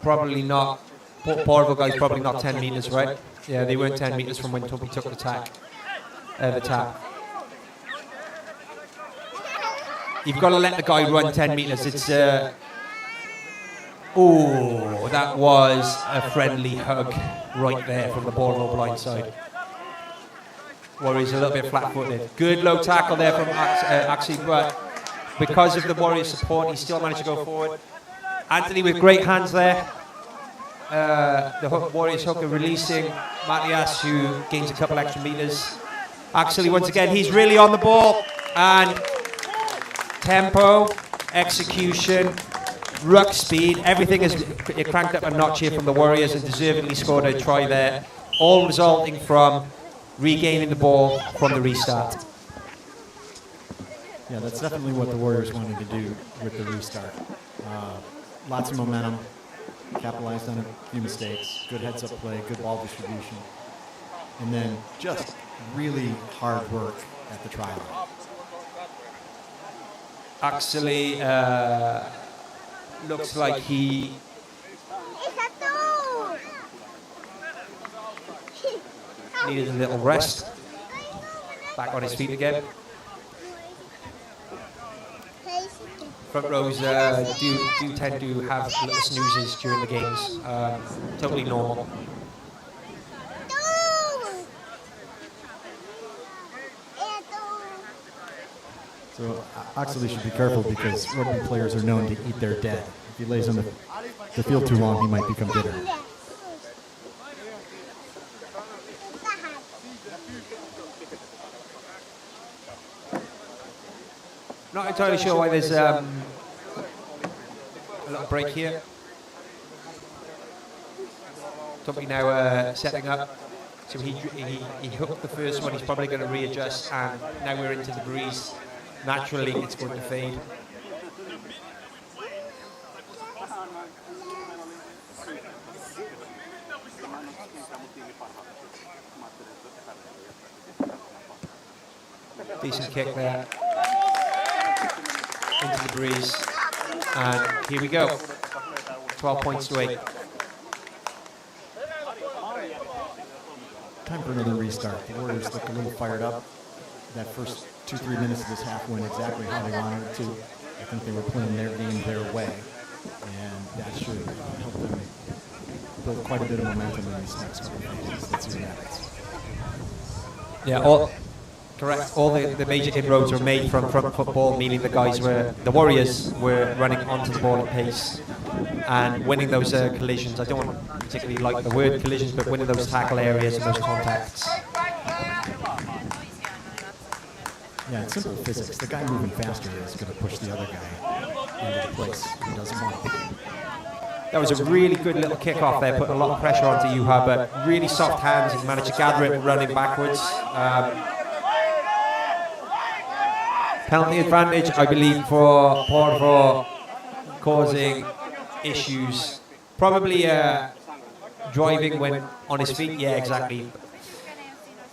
Probably not. Porvoo guys probably not 10 metres, right? Yeah, they weren't 10 metres from when Tumpy took the tap. You've got to let the guy run 10 metres. It's oh, that was a friendly hug right there from the Porvoo blind side. Warriors a little bit flat-footed. Good low tackle there from Atsu, but because of the Warriors' support, he still managed to go forward. Anthony with great hands there. The Warriors hooker releasing Matias, who gains a couple extra metres. Actually, once again, he's really on the ball. And tempo, execution, ruck speed, everything is cranked up a notch here from the Warriors, and deservedly scored a try there. All resulting from regaining the ball from the restart. Yeah, that's definitely what the Warriors wanted to do with the restart. Lots of momentum, capitalized on a few mistakes, good heads-up play, good ball distribution, and then just really hard work at the try line. Actually, looks like he needed a little rest. Back on his feet again. Front rows do tend to have little snoozes during the games. Totally normal. So Oxley should be careful, because rugby players are known to eat their dead. If he lays on the field too long, he might become bitter. Not entirely sure why there's a little break here. Tumpy now setting up. So he hooked the first one. He's probably going to readjust, and now we're into the breeze. Naturally, it's going to fade. Decent kick there. Into the breeze. And here we go. 12 points to 8. Time for another restart. The Warriors look a little fired up. That first 2-3 minutes of this half went exactly how they wanted it to. I think they were playing their game their way, and that should help them build quite a bit of momentum in these next couple of games. Let's see what happens. Yeah, Correct. All the major inroads were made from front football, meaning the Warriors were running onto the ball at pace and winning those collisions. I don't particularly like the word collisions, but winning those tackle areas and those contacts. Yeah, it's simple physics. The guy moving faster is going to push the other guy into the place he doesn't want to. That was a really good little kick-off there, putting a lot of pressure onto Juha, but really soft hands. He managed to gather it running backwards. Penalty advantage, I believe, for Porvoo, causing issues. Probably driving when on his feet. Yeah, exactly.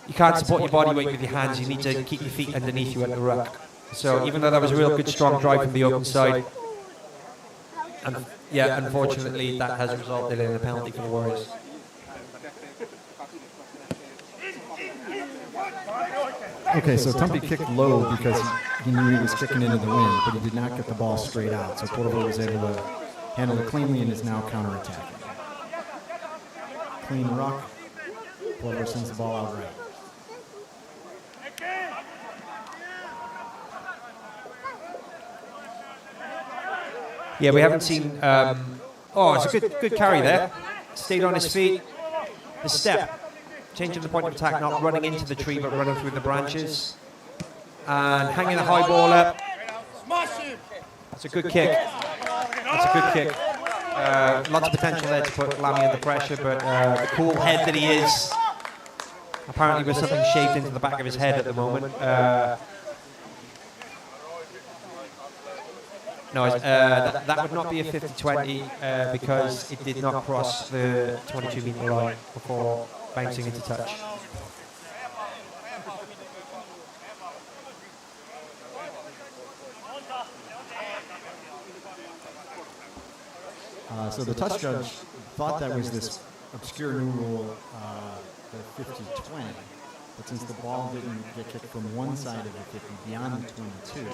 You can't support your body weight with your hands. You need to keep your feet underneath you at the ruck. So even though that was a real good, strong drive from the open side, and yeah, unfortunately, that has resulted in a penalty for the Warriors. Okay, so Tumpy kicked low because he knew he was kicking into the wind, but he did not get the ball straight out. So Porvoo was able to handle it cleanly and is now counterattacking. Clean ruck. Porvoo sends the ball out right. Yeah, we haven't seen. It's a good carry there. Stayed on his feet. The step. Changing the point of attack, not running into the tree, but running through the branches. And hanging the high ball up. That's a good kick. That's a good kick. Lots of potential there to put Lammy under pressure, but the cool head that he is, apparently with something shaved into the back of his head at the moment. That would not be a 50-20 because it did not cross the 22-meter line before bouncing into touch. So the touch judge thought that was this obscure new rule, the 50-20, but since the ball didn't get kicked from one side of the 50 beyond the 22,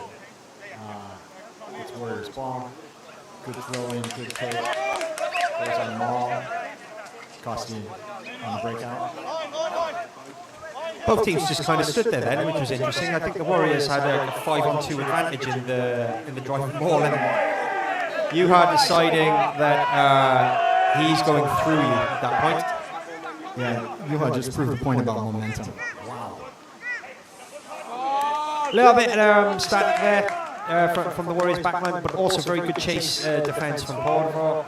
it's Warriors' ball. Good throw in, good take. Goes on the maul. Cost you on the breakout. Both teams just kind of stood there then, which was interesting. I think the Warriors had a 5-on-2 advantage in the driving ball, and Juha deciding that he's going through you at that point. Yeah, Juha just proved the point about momentum. Wow. A little bit static there. From the Warriors' backline, but also very good chase defence from Porvoo.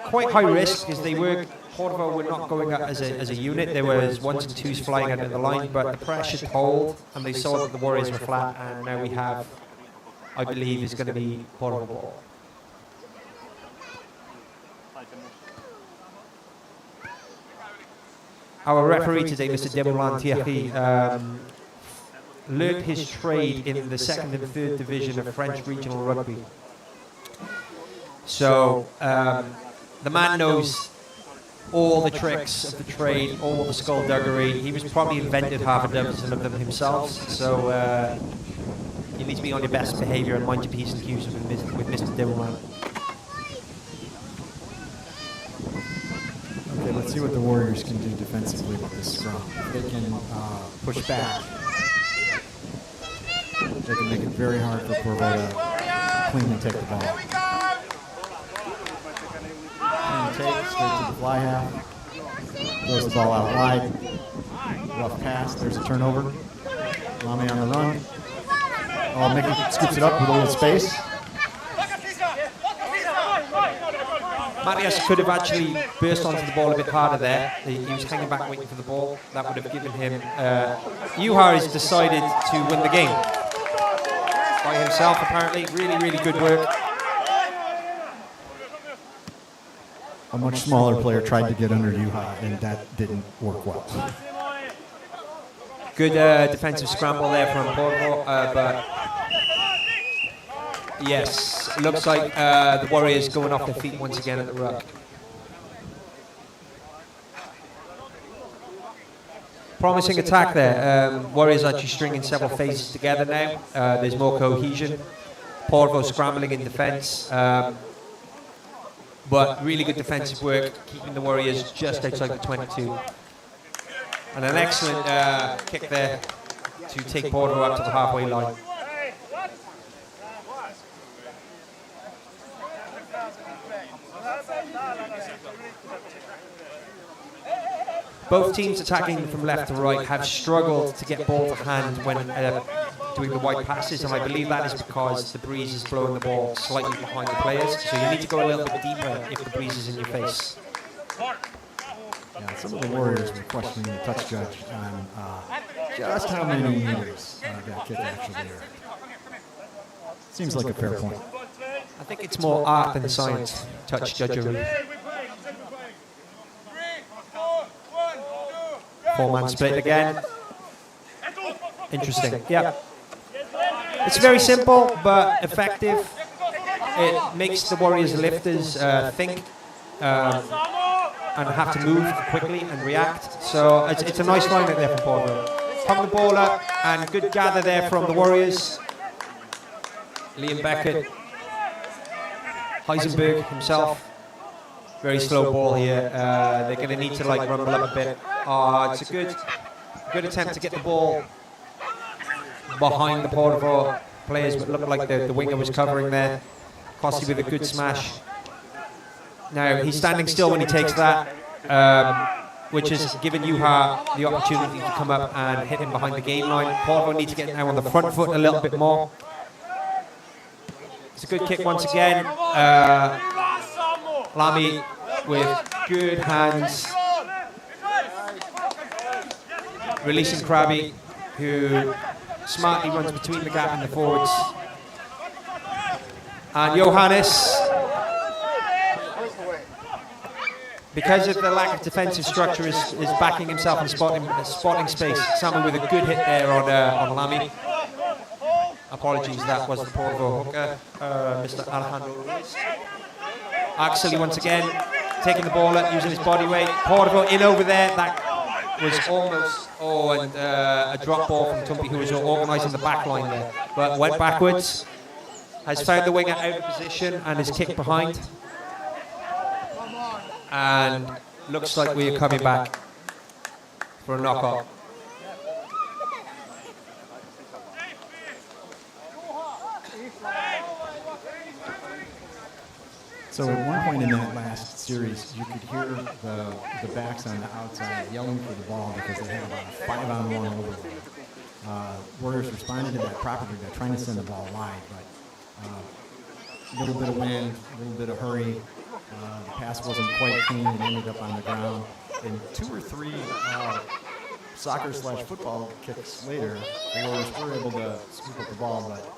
Quite high risk because Porvoo were not going out as a unit. There was ones and twos flying out of the line, but the pressure told, and they saw that the Warriors were flat, and now we have, I believe, is going to be Porvoo ball. Our referee today, Mr. Demoulin Thierry, learned his trade in the second and third division of French regional rugby. So the man knows all the tricks of the trade, all the skullduggery. He was probably invented half a dozen of them himself. So you need to be on your best behaviour and mind your P's and Q's with Mr. Demoulin. Okay, let's see what the Warriors can do defensively with this scrum. If they can push back, they can make it very hard for Porvoo to cleanly take the ball. Clean take, straight to the fly half. Throws the ball out wide. Rough pass, there's a turnover. Lamy on the run. Oh, Mickey scoops it up with a little space. Marius could have actually burst onto the ball a bit harder there. He was hanging back waiting for the ball. That would have given him... Juha has decided to win the game. By himself, apparently. Really, really good work. A much smaller player tried to get under Juha, and that didn't work well. Good defensive scramble there from Porvoo, but yes, looks like the Warriors going off their feet once again at the ruck. Promising attack there. Warriors actually stringing several phases together now. There's more cohesion. Porvoo scrambling in defence. But really good defensive work, keeping the Warriors just outside the 22. And an excellent kick there to take Porto up to the halfway line. Both teams attacking from left to right have struggled to get ball to hand when doing the wide passes, and I believe that is because the breeze is blowing the ball slightly behind the players, so you need to go a little bit deeper if the breeze is in your face. Yeah, some of the Warriors were questioning the touch judge on just how many meters that kick actually are. Seems like a fair point. I think it's more art than science, touch judgery. Four-man split again. Interesting. Yeah. It's very simple but effective. It makes the Warriors lifters think and have to move quickly and react. So it's a nice line there from Porto. Pump the ball up and good gather there from the Warriors. Liam Beckett, Heisenberg himself. Very slow ball here. They're going to need to like rumble up a bit. It's a good attempt to get the ball behind the Porto players, but looked like the winger was covering there. Costi with a good smash. Now he's standing still when he takes that, which has given Juha the opportunity to come up and hit him behind the game line. Porto need to get now on the front foot a little bit more. It's a good kick once again. Lamy with good hands, releasing Krabi, who smartly runs between the gap and the forwards. And Johannes, because of the lack of defensive structure, is backing himself and spotting space. Someone with a good hit there on Lamy. Apologies, that was the Porto hooker, Mr. Alejandro Ruiz. Axel once again taking the ball up, using his body weight. Porto in over there. That was almost a drop ball from Tumpi, who was organising the back line there, but went backwards. Has found the winger out of position and is kicked behind. And looks like we are coming back for a knockout. So at one point in that last series, you could hear the backs on the outside yelling for the ball because they had about a 5-on-1 overload. Warriors responded to that properly. They're trying to send the ball wide, but a little bit of wind, a little bit of hurry. The pass wasn't quite clean and ended up on the ground. And 2 or 3 soccer/football kicks later, the Warriors were able to scoop up the ball, but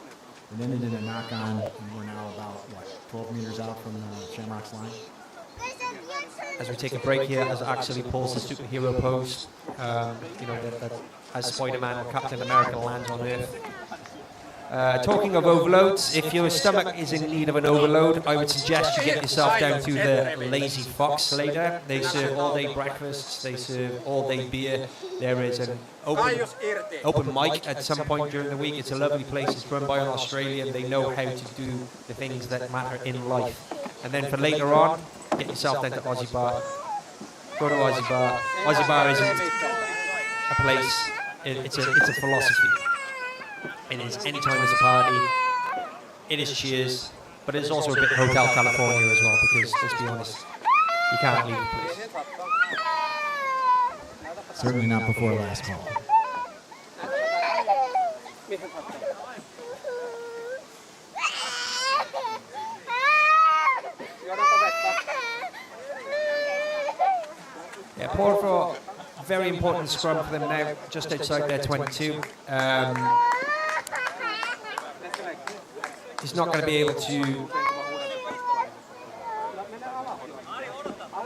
it ended in a knock-on, and we're now about, 12 meters out from the Shamrock's line. As we take a break here, as Axel pulls the superhero pose, that as Spider-Man or Captain America lands on Earth. Talking of overloads, if your stomach is in need of an overload, I would suggest you get yourself down to the Lazy Fox later. They serve all-day breakfasts, they serve all-day beer. There is an open mic at some point during the week. It's a lovely place. It's run by an Australian. They know how to do the things that matter in life. And then for later on, get yourself down to Aussie Bar. Go to Aussie Bar. Aussie Bar isn't a place. It's a philosophy. It is anytime there's a party. It is cheers, but it is also a bit Hotel California as well, because let's be honest, you can't leave the place. Certainly not before last call. Yeah, Porto, very important scrum for them now, just outside their 22. He's not going to be able to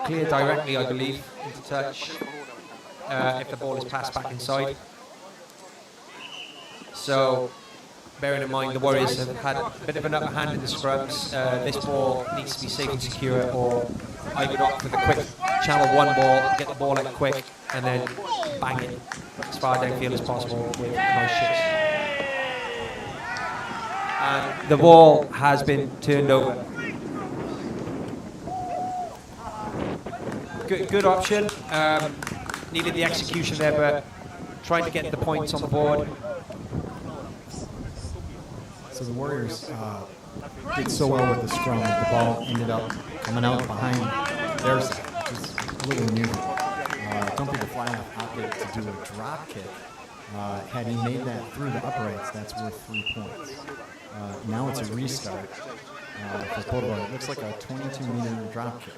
clear directly, I believe, into touch if the ball is passed back inside. So, bearing in mind the Warriors have had a bit of an upper hand in the scrums, this ball needs to be safe and secure, or I would opt for the quick channel one ball, get the ball out quick, and then bang it as far downfield as possible with nice shifts. And the ball has been turned over. Good option. Needed the execution there, but trying to get the points on the board. So the Warriors did so well with the scrum that the ball ended up coming out behind their side, which is a little unusual. Don't think the fly-off opted to do a drop kick. Had he made that through the uprights, that's worth 3 points. Now it's a restart for Portobello. It looks like a 22-meter drop kick.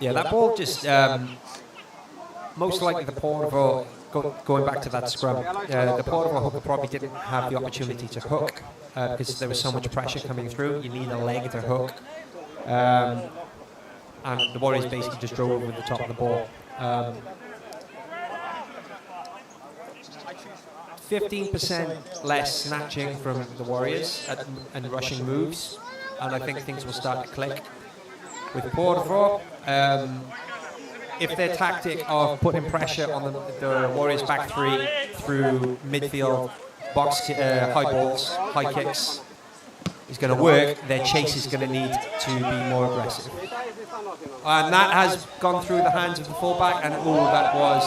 Yeah, that ball just most likely the Portobello going back to that scrum. The Portobello hooker probably didn't have the opportunity to hook because there was so much pressure coming through. You need a leg to hook. And the Warriors basically just drove over the top of the ball. 15% less snatching from the Warriors and rushing moves, and I think things will start to click. With Portobello, if their tactic of putting pressure on the Warriors' back three through midfield, box, high balls, high kicks, is going to work, their chase is going to need to be more aggressive. And that has gone through the hands of the fullback, and oh, that was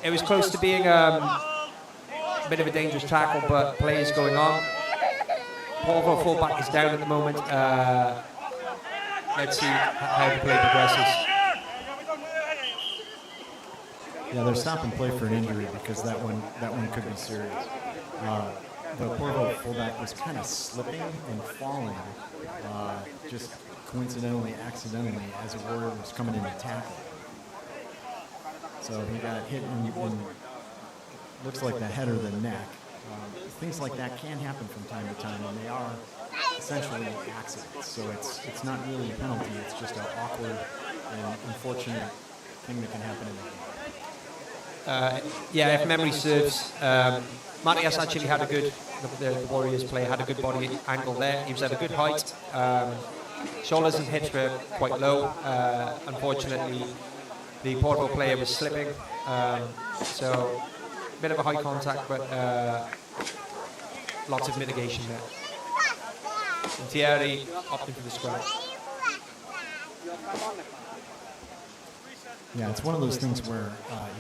it was close to being a bit of a dangerous tackle, but play is going on. Portobello fullback is down at the moment. Let's see how the play progresses. Yeah, they're stopping play for an injury because that one could be serious. The Portobello fullback was kind of slipping and falling, just coincidentally, accidentally, as a Warrior was coming in to tackle. So he got hit in looks like the head or the neck. Things like that can happen from time to time, and they are essentially accidents. So it's not really a penalty. It's just an awkward and unfortunate thing that can happen in the game. Yeah, if memory serves, Matthias actually had a good, the Warriors player had a good body angle there. He was at a good height. Shoulders and hips were quite low. Unfortunately, the Portobello player was slipping. So a bit of a high contact, but lots of mitigation there. And Thierry opting for the scrum. Yeah, it's one of those things where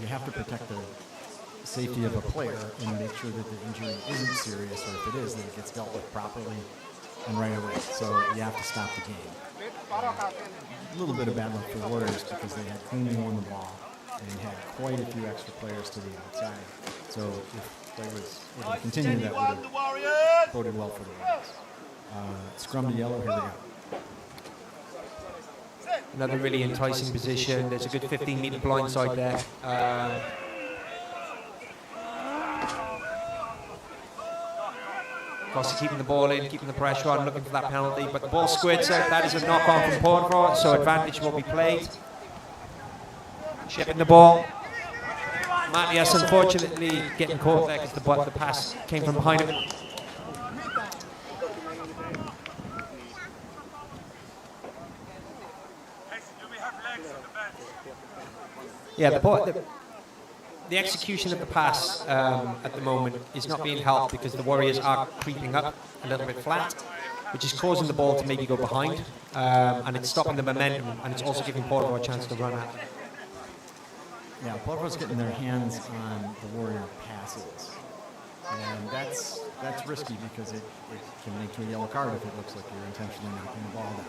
you have to protect the safety of a player and make sure that the injury isn't serious, or if it is, that it gets dealt with properly and right away. So you have to stop the game. A little bit of bad luck for the Warriors because they had cleanly won the ball and had quite a few extra players to the outside. So if play was able to continue, that would have boded well for the Warriors. Scrum to yellow, here they go. Another really enticing position. There's a good 15-meter blindside there. Costa keeping the ball in, keeping the pressure on, looking for that penalty, but the ball squirts out. That is a knock-on from Portobello, so advantage will be played. Shipping the ball. Matthias unfortunately getting caught there because the pass came from behind him. Yeah, the execution of the pass at the moment is not being helped because the Warriors are creeping up a little bit flat, which is causing the ball to maybe go behind, and it's stopping the momentum, and it's also giving Portobello a chance to run at it. Yeah, Portobello's getting their hands on the Warrior passes, and that's risky because it can make you a yellow card if it looks like you're intentionally knocking the ball down.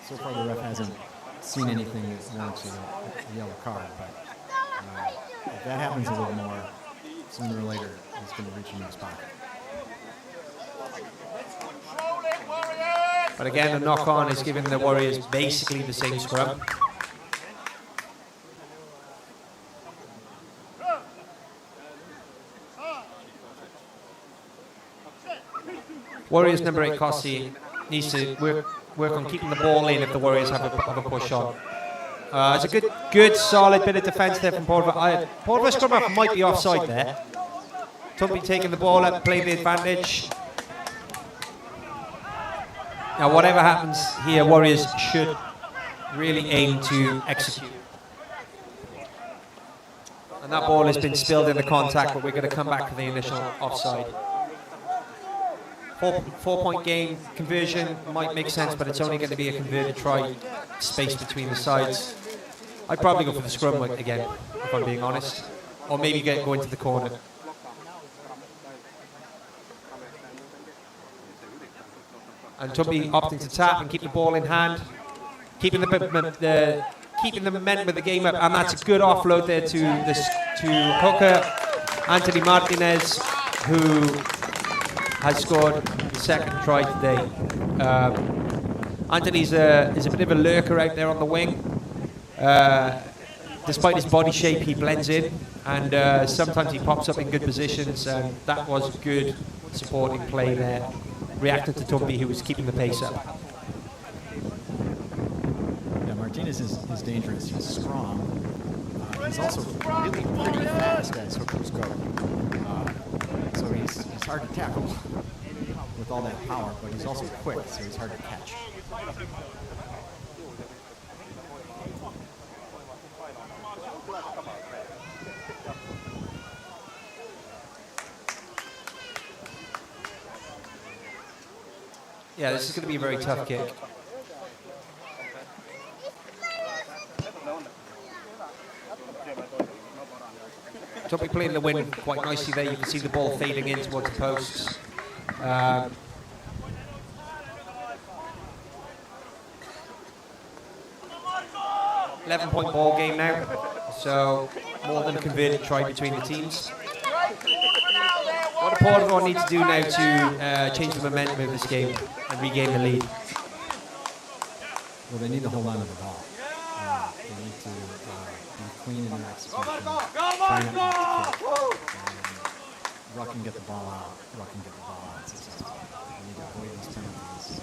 So far the ref hasn't seen anything that warrants a yellow card, but if that happens a little more, sooner or later, he's going to reach into his pocket. But again, the knock-on is giving the Warriors basically the same scrum. Warriors number 8, Kossi, needs to work on keeping the ball in if the Warriors have a push on. It's a good solid bit of defence there from Portobello. Portobello scrum half might be offside there. Tumpy taking the ball up, playing the advantage. Now whatever happens here, Warriors should really aim to execute. And that ball has been spilled in the contact, but we're going to come back to the initial offside. 4-point game conversion might make sense, but it's only going to be a converted try, space between the sides. I'd probably go for the scrum again, if I'm being honest. Or maybe go into the corner. And Tumby opting to tap and keep the ball in hand. Keeping the momentum of the game up. And that's a good offload there to hooker Anthony Martinez, who has scored the second try today. Anthony's is a bit of a lurker out there on the wing. Despite his body shape, he blends in, and sometimes he pops up in good positions, and that was good supporting play there, reacting to Tumby, who was keeping the pace up. Yeah, Martinez is dangerous. He's strong. He's also really pretty fast as hookers go. So he's hard to tackle with all that power, but he's also quick, so he's hard to catch. Yeah, this is going to be a very tough kick. Tumby playing the win quite nicely there. You can see the ball fading in towards the posts. 11-point ball game now, so more than a converted try between the teams. What do Portugal need to do now to change the momentum of this game and regain the lead? Well, they need to hold on to the ball. They need to be clean in their execution. Try not to kick. Ruck and get the ball out. Ruck and get the ball out successfully. They need to avoid these penalties.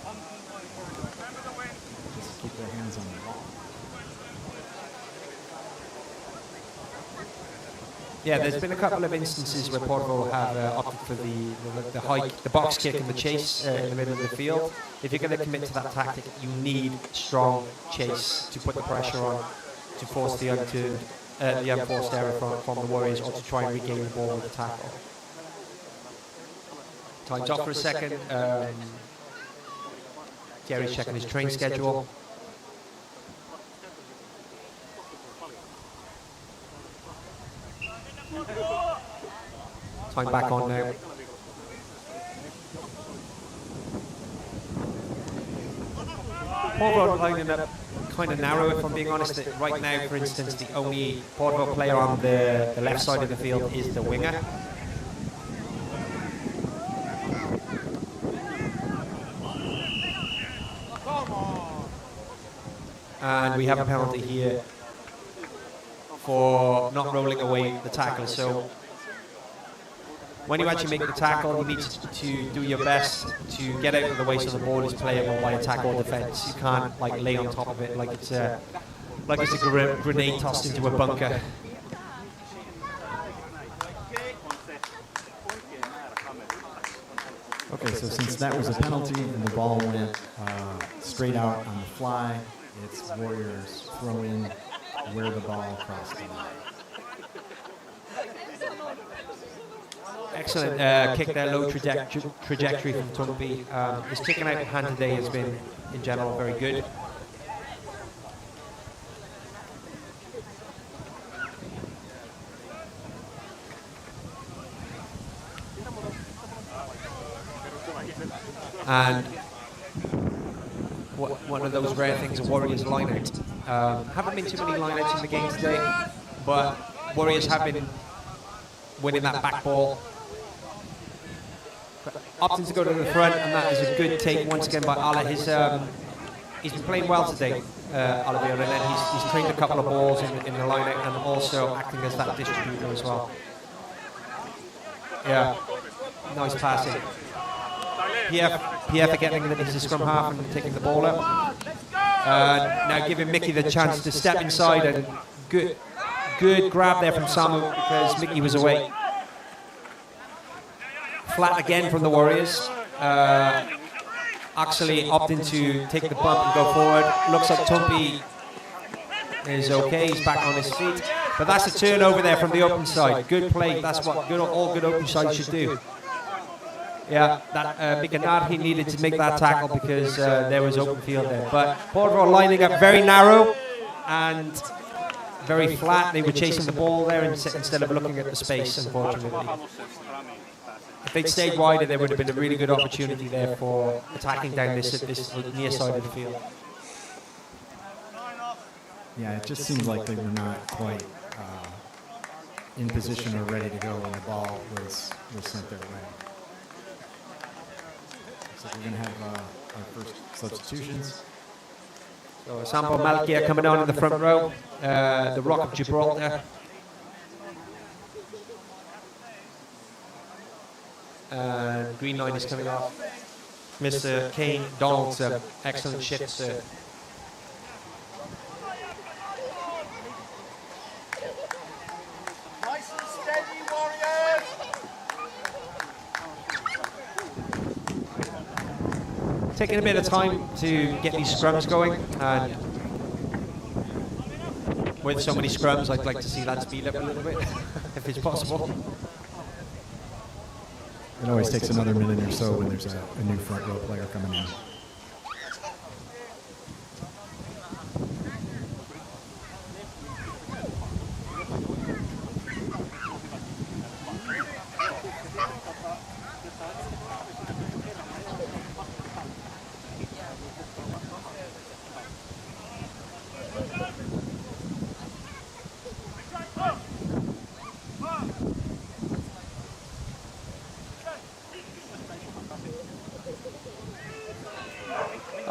Just keep their hands on the ball. Yeah, there's been a couple of instances where Portugal have opted for the hike, the box kick and the chase in the middle of the field. If you're going to commit to that tactic, you need strong chase to put the pressure on, to force the unforced error from the Warriors, or to try and regain the ball with the tackle. Time's off for a second. Gary's checking his train schedule. Time back on now. Portugal lining up kind of narrow, if I'm being honest. Right now, for instance, the only Portugal player on the left side of the field is the winger. And we have a penalty here for not rolling away the tackle. So when you actually make the tackle, you need to do your best to get out of the way so the ball is playable by attack or defence. You can't like lay on top of it like it's a grenade tossed into a bunker. Okay, so since that was a penalty and the ball went straight out on the fly, it's Warriors throw in where the ball crossed the line. Excellent kick there, low trajectory from Tumby. His kicking out of hand today has been, in general, very good. And one of those rare things, a Warriors line-out. Haven't been too many line-outs in the game today, but Warriors have been winning that back ball. Opting to go to the front, and that is a good take once again by Ala. He's been playing well today, Alavion, and then he's trained a couple of balls in the line-out and also acting as that distributor as well. Yeah, nice passing. PF getting into the scrum half and taking the ball up. Now giving Mickey the chance to step inside, and good grab there from Samu because Mickey was away. Flat again from the Warriors. Actually opting to take the bump and go forward. Looks like Tumby is okay, he's back on his feet. But that's a turnover there from the open side. Good play, that's what all good open sides should do. Yeah, that Mikanarhi needed to make that tackle because there was open field there. But Portugal lining up very narrow, and very flat. They were chasing the ball there instead of looking at the space, unfortunately. If they'd stayed wider, there would have been a really good opportunity there for attacking down this near side of the field. Yeah, it just seemed like they were not quite in position or ready to go when the ball was sent their way. So we're going to have our first substitutions. So Sampo Malkia coming on in the front row, the Rock of Gibraltar. And green line is coming off. Mr. Kane Donaldson, excellent shift serve. Nice and steady, Warriors! Taking a bit of time to get these scrums going, and with so many scrums, I'd like to see that speed up a little bit, if it's possible. It always takes another minute or so when there's a new front row player coming in.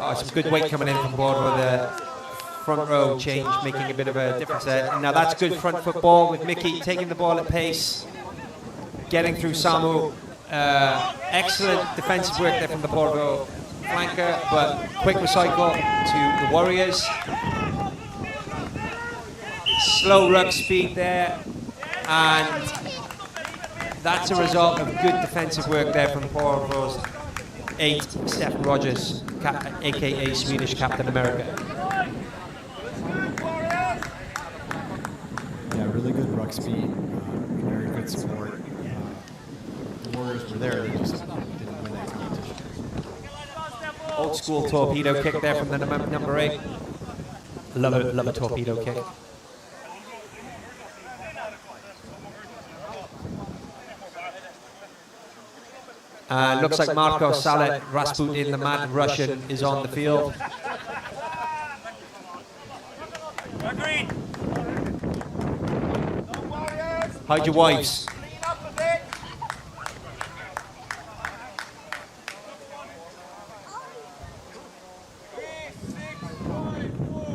Oh, some good weight coming in from board with the front row change, making a bit of a difference there. Now that's good front football with Mickey taking the ball at pace, getting through Samu. Excellent defensive work there from the board row flanker, but quick recycle to the Warriors. Slow ruck speed there, and that's a result of good defensive work there from board row's 8, Stephen Rogers, aka Swedish Captain America. Yeah, really good ruck speed, very good support. The Warriors were there, they just didn't win that competition. Old school torpedo kick there from the number 8. Love a torpedo kick. Looks like Marko Salet Rasputin, the mad Russian, is on the field. Hide your wives.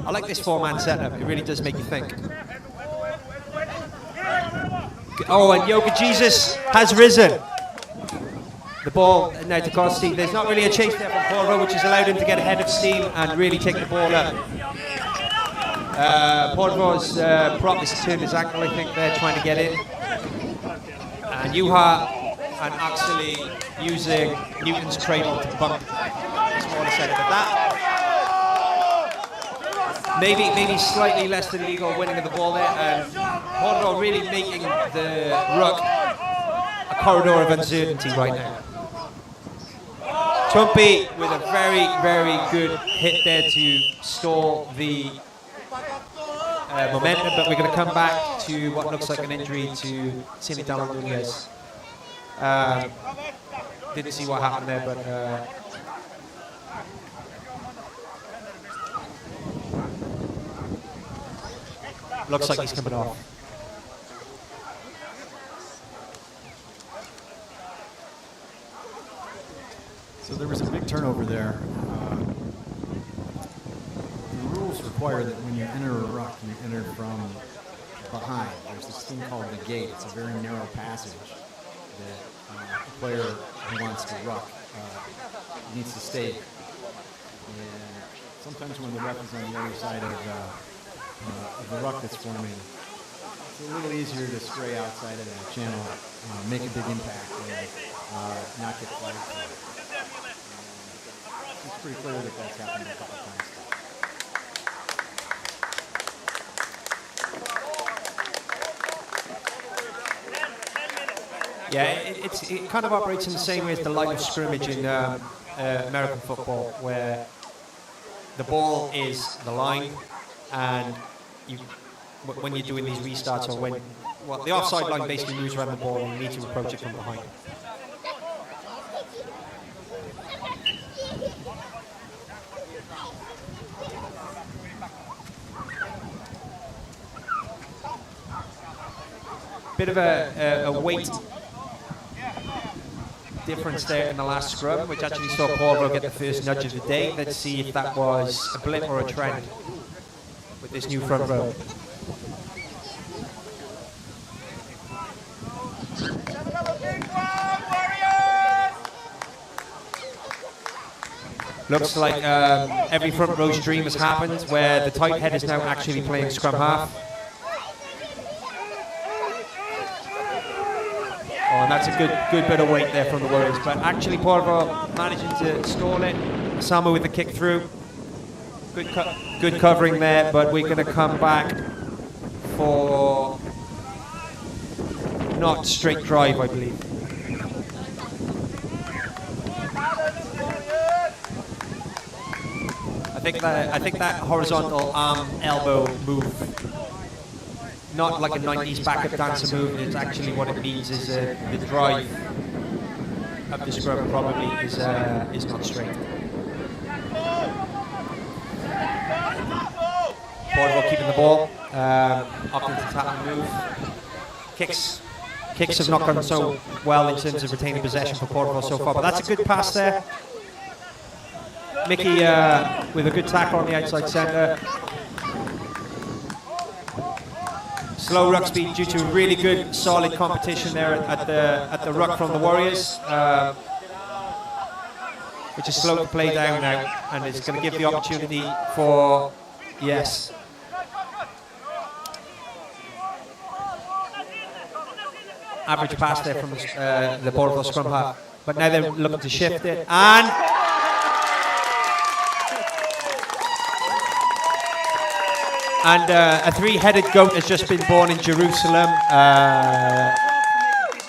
I like this 4-man setup. It really does make you think. Oh, and Yoga Jesus has risen. The ball now to Costi. There's not really a chase there from Porvo, which has allowed him to get ahead of steam and really take the ball up. Porvo's prop is turned his ankle, I think they're trying to get in. And Juha and actually using Newton's cradle to bump the smaller set of that. Maybe slightly less than legal winning of the ball there, and Porvo really making the ruck a corridor of uncertainty right now. Trumpy with a very, very good hit there to stall the momentum, but we're going to come back to what looks like an injury to Timmy Dallon Nunez. Didn't see what happened there, but looks like he's coming off. So there was a big turnover there. The rules require that when you enter a ruck, you enter from behind. There's this thing called the gate. It's a very narrow passage that a player who wants to ruck needs to stay. And sometimes when the ref is on the other side of the ruck that's forming, it's a little easier to stray outside of that channel, make a big impact, and not get flagged for it. It's pretty clear that that's happened a couple times. Yeah, it kind of operates in the same way as the line of scrimmage in American football, where the ball is the line, and when you're doing these restarts, or when the offside line basically moves around the ball and you need to approach it from behind. Bit of a weight difference there in the last scrum, which actually saw Paul get the first nudge of the day. Let's see if that was a blip or a trend with this new front row. Looks like every front row's dream has happened, where the tight head is now actually playing scrum half. Oh, and that's a good bit of weight there from the Warriors. But actually, Porvo managing to stall it. Samu with the kick through. Good covering there, but we're going to come back for not straight drive, I believe. I think that horizontal arm elbow move, not like a 90s backup dancer move, it's actually what it means is the drive of the scrum probably is not straight. Portugal keeping the ball, opting to tap and move. Kicks have not gone so well in terms of retaining possession for Portugal so far, but that's a good pass there. Mickey with a good tackle on the outside centre. Slow ruck speed due to really good, solid competition there at the ruck from the Warriors, which is slow to play down now, and it's going to give the opportunity for average pass there from the Portugal scrum half, but now they're looking to shift it, and a three-headed goat has just been born in Jerusalem.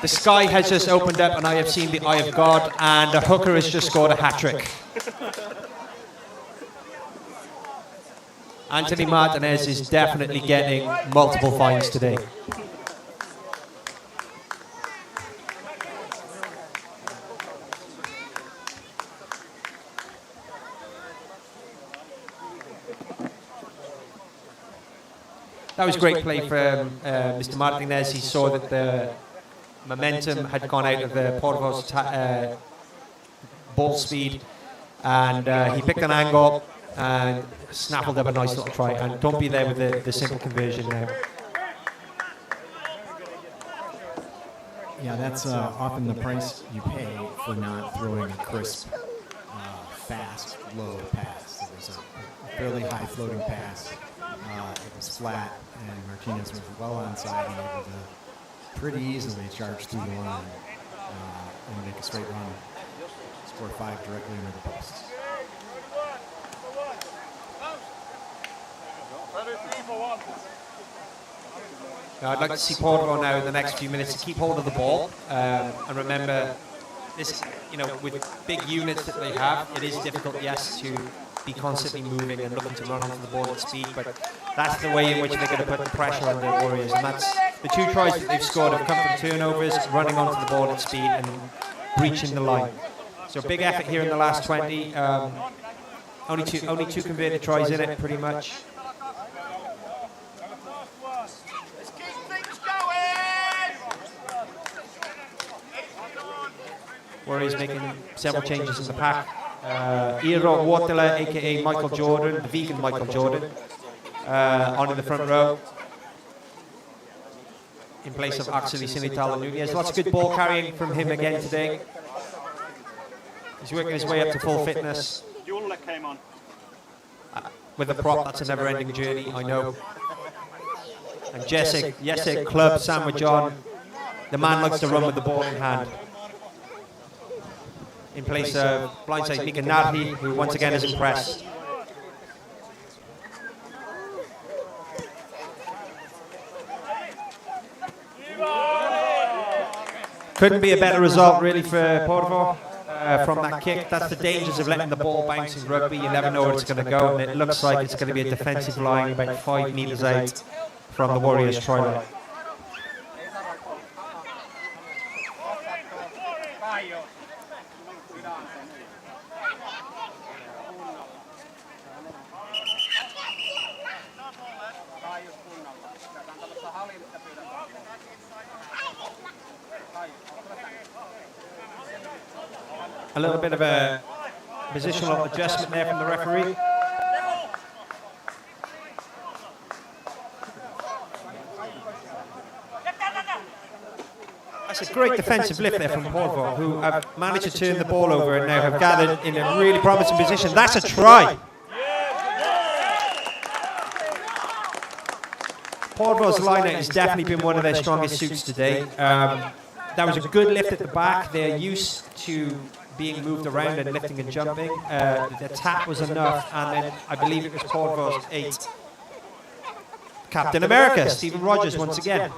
The sky has just opened up and I have seen the eye of God, and a hooker has just scored a hat-trick. Anthony Martinez is definitely getting multiple fines today. That was great play from Mr. Martinez. He saw that the momentum had gone out of the Porvo's ball speed, and he picked an angle and snaffled up a nice little try. And don't be there with the simple conversion now. Yeah, that's often the price you pay for not throwing a crisp, fast, low pass. It was a fairly high floating pass. It was flat, and Martinez was well onside and able to pretty easily charge through the line and make a straight run, score 5 directly into the posts. Now I'd like to see Portugal now in the next few minutes to keep hold of the ball, and remember this, with big units that they have, it is difficult, yes, to be constantly moving and looking to run onto the ball at speed, but that's the way in which they're going to put the pressure on the Warriors, and that's the 2 tries that they've scored have come from turnovers, running onto the ball at speed and breaching the line. So big effort here in the last 20. Only two converted tries in it, pretty much. Warriors making several changes in the pack. Eero Wuotila, aka Michael Jordan, the vegan Michael Jordan, on in the front row, in place of actually Sinitala Nunez. Lots of good ball carrying from him again today. He's working his way up to full fitness. With a prop, that's a never-ending journey, I know. And Jessic, club, Sam John, the man likes to run with the ball in hand. In place of blindside Mika Narhi, who once again is impressed. Couldn't be a better result really for Porvo from that kick. That's the dangers of letting the ball bounce in rugby. You never know where it's going to go, and it looks like it's going to be a defensive line about 5 metres out from the Warriors try line. A little bit of a positional adjustment there from the referee. That's a great defensive lift there from Porvo, who have managed to turn the ball over and now have gathered in a really promising position. That's a try. Porvo's line-out has definitely been one of their strongest suits today. That was a good lift at the back. They're used to being moved around and lifting and jumping. The tap was enough, and then I believe it was Porvo's 8. Captain America, Stephen Rogers, once again.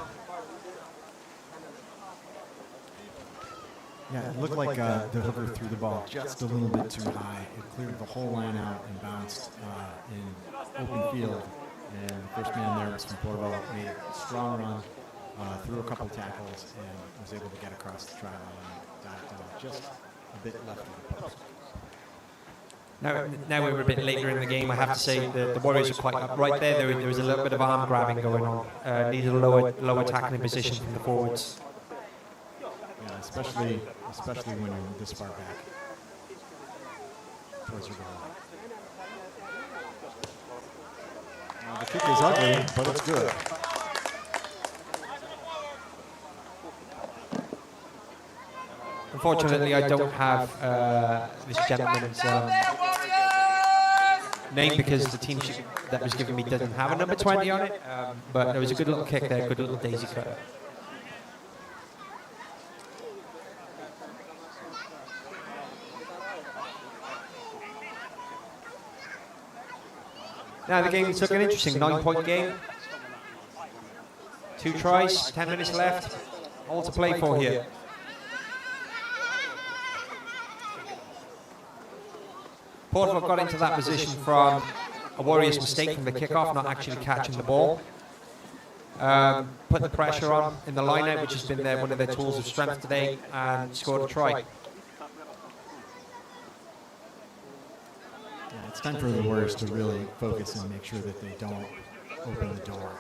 Yeah, it looked like the hooker threw the ball just a little bit too high. It cleared the whole line out and bounced in open field. And the first man there was from Porvo, made a strong run, threw a couple tackles, and was able to get across the try line. Got just a bit left of the post. Now we were a bit later in the game. I have to say the Warriors are quite upright there. There was a little bit of arm grabbing going on. Needed a lower tackling position from the forwards. Yeah, especially when you're this far back towards your goal. The kick is ugly, but it's good. Unfortunately, I don't have this gentleman's name because the team sheet that was given me doesn't have a number 20 on it. But there was a good little kick there, good little daisy cutter. Now the game took an interesting 9-point game. 2 tries, 10 minutes left. All to play for here. Porvo got into that position from a Warriors mistake from the kickoff, not actually catching the ball. Put the pressure on in the line-out, which has been one of their tools of strength today, and scored a try. It's time for the Warriors to really focus and make sure that they don't open the door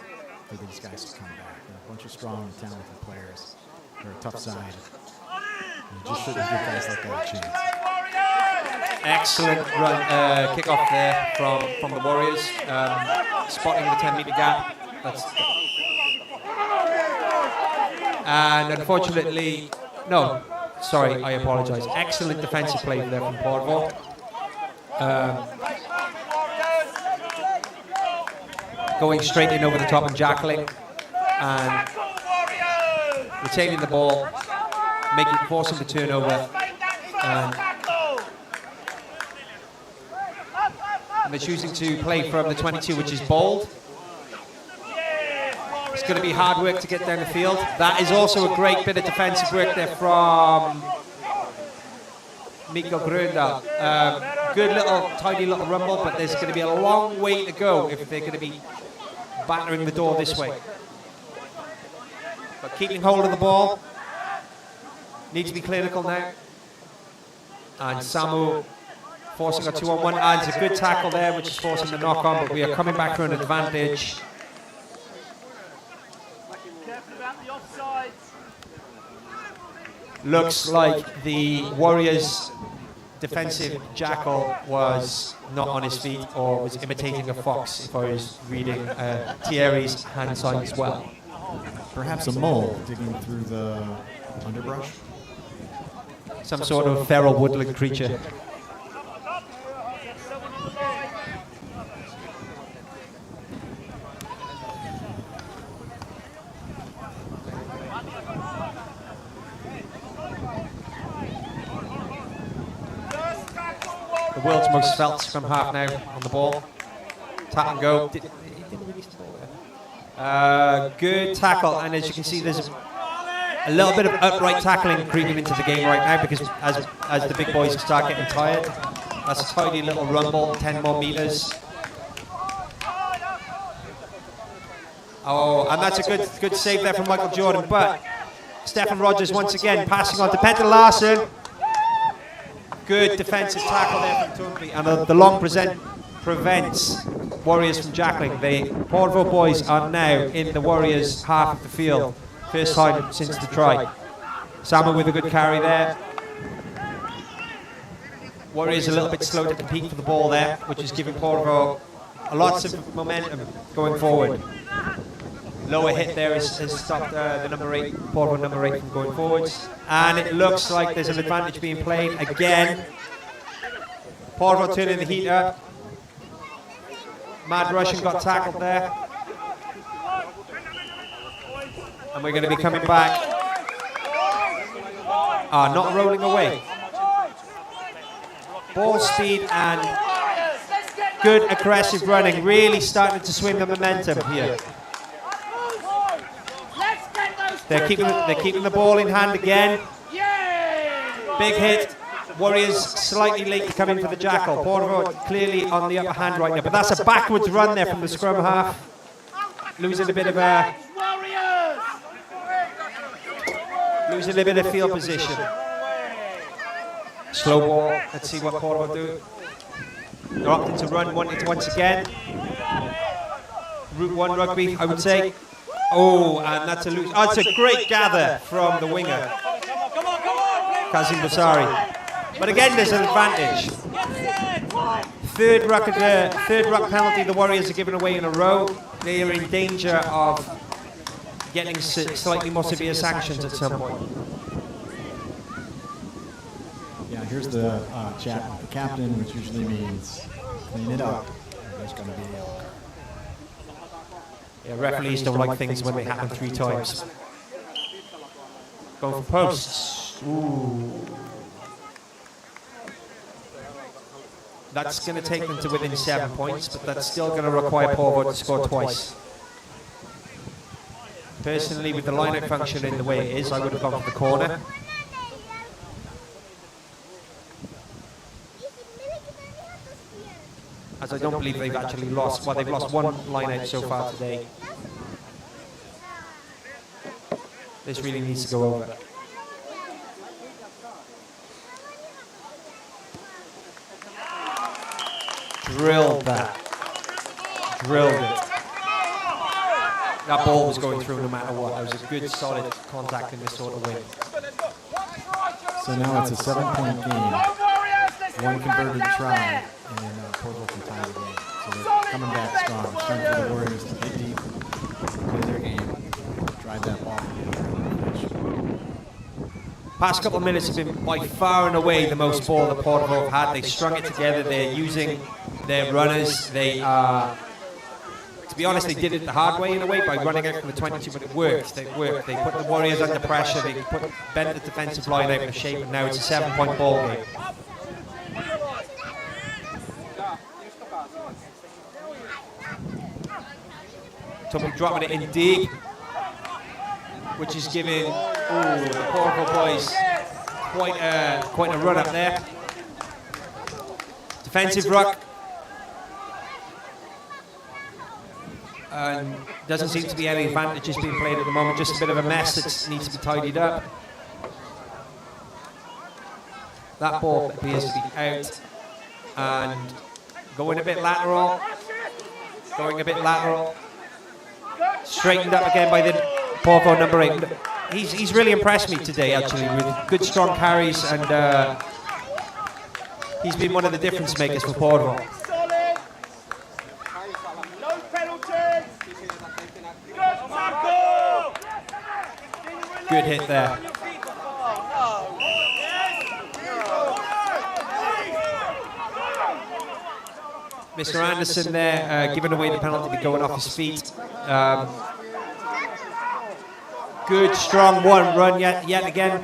for these guys to come back. They're a bunch of strong and talented players. They're a tough side. You just shouldn't give guys like that a chance. Excellent run, kickoff there from the Warriors, spotting the 10-meter gap. And unfortunately, no, sorry, I apologize. Excellent defensive play there from Porvo. Going straight in over the top and jackling and retaining the ball, forcing the turnover, and they're choosing to play from the 22, which is bold. It's going to be hard work to get down the field. That is also a great bit of defensive work there from Mikko Gröndal. Good little, tiny little rumble, but there's going to be a long way to go if they're going to be battering the door this way. But keeping hold of the ball. Need to be clinical now. And Samu forcing a 2-on-1. Adds a good tackle there, which is forcing the knock on, but we are coming back for an advantage. Looks like the Warriors' defensive jackal was not on his feet or was imitating a fox, if I was reading Thierry's hand signs well. Perhaps a mole digging through the underbrush. Some sort of feral woodland creature. The world's most felt from half now on the ball. Tap and go. He didn't release the ball there. Good tackle, and as you can see, there's a little bit of upright tackling creeping into the game right now because as the big boys start getting tired. That's a tiny little rumble, 10 more meters. Oh, and that's a good save there from Michael Jordan, but Stefan Rogers once again passing on to Petter Larsson. Good defensive tackle there from Tumpy, and the long prevents Warriors from jackling. The Porvoo boys are now in the Warriors' half of the field. First time since the try. Samuel with a good carry there. Warriors a little bit slow to compete for the ball there, which is giving Porvoo lots of momentum going forward. Lower hit there has stopped the number 8, Porvoo number 8 from going forwards. And it looks like there's an advantage being played again. Porvoo turning the heat up. Mad Russian got tackled there. And we're going to be coming back. Not rolling away. Ball speed and good aggressive running, really starting to swing the momentum here. They're keeping the ball in hand again. Big hit. Warriors slightly late to come in for the jackal. Porvoo clearly on the upper hand right now, but that's a backwards run there from the scrum half. Losing a bit of field position. Slow ball. Let's see what Porvoo do. They're opting to run once again. Route 1 rugby, I would say. Oh, and that's a lose. Oh, it's a great gather from the winger, Kazim Basari. But again, there's an advantage. Third ruck penalty the Warriors are giving away in a row. They are in danger of getting slightly more severe sanctions at some point. Yeah, here's the chat with the captain, which usually means clean it up. There's going to be a yellow card. Yeah, referees don't like things when they happen 3 times. Going for posts. Ooh. That's going to take them to within 7 points, but that's still going to require Porvoo to score twice. Personally, with the line-out function in the way it is, I would have gone for the corner. As I don't believe they've actually lost, well, they've lost 1 line-out so far today. This really needs to go over. Drilled that. Drilled it. That ball was going through no matter what. That was a good, solid contact in this sort of win. So now it's a 7-point game. 1 converted try, and Porvoo can tie the game. So they're coming back strong. It's time for the Warriors to get deep, play their game, drive that ball. Past couple of minutes have been by far and away the most ball that Porvoo have had. They strung it together. They're using their runners. They are, to be honest, they did it the hard way in a way by running out from the 22, but it worked. They worked. They put the Warriors under pressure. They bent the defensive line out of shape, and now it's a 7-point ball game. Tumpy dropping it in deep, which is giving the Porvoo boys quite a run up there. Defensive ruck. And doesn't seem to be any advantages being played at the moment, just a bit of a mess that needs to be tidied up. That ball appears to be out and going a bit lateral. Straightened up again by the Porvoo number 8. He's really impressed me today, actually, with good strong carries, and he's been one of the difference makers for Porvoo. Good hit there. Mr. Anderson there, giving away the penalty, going off his feet. Good, strong run yet again.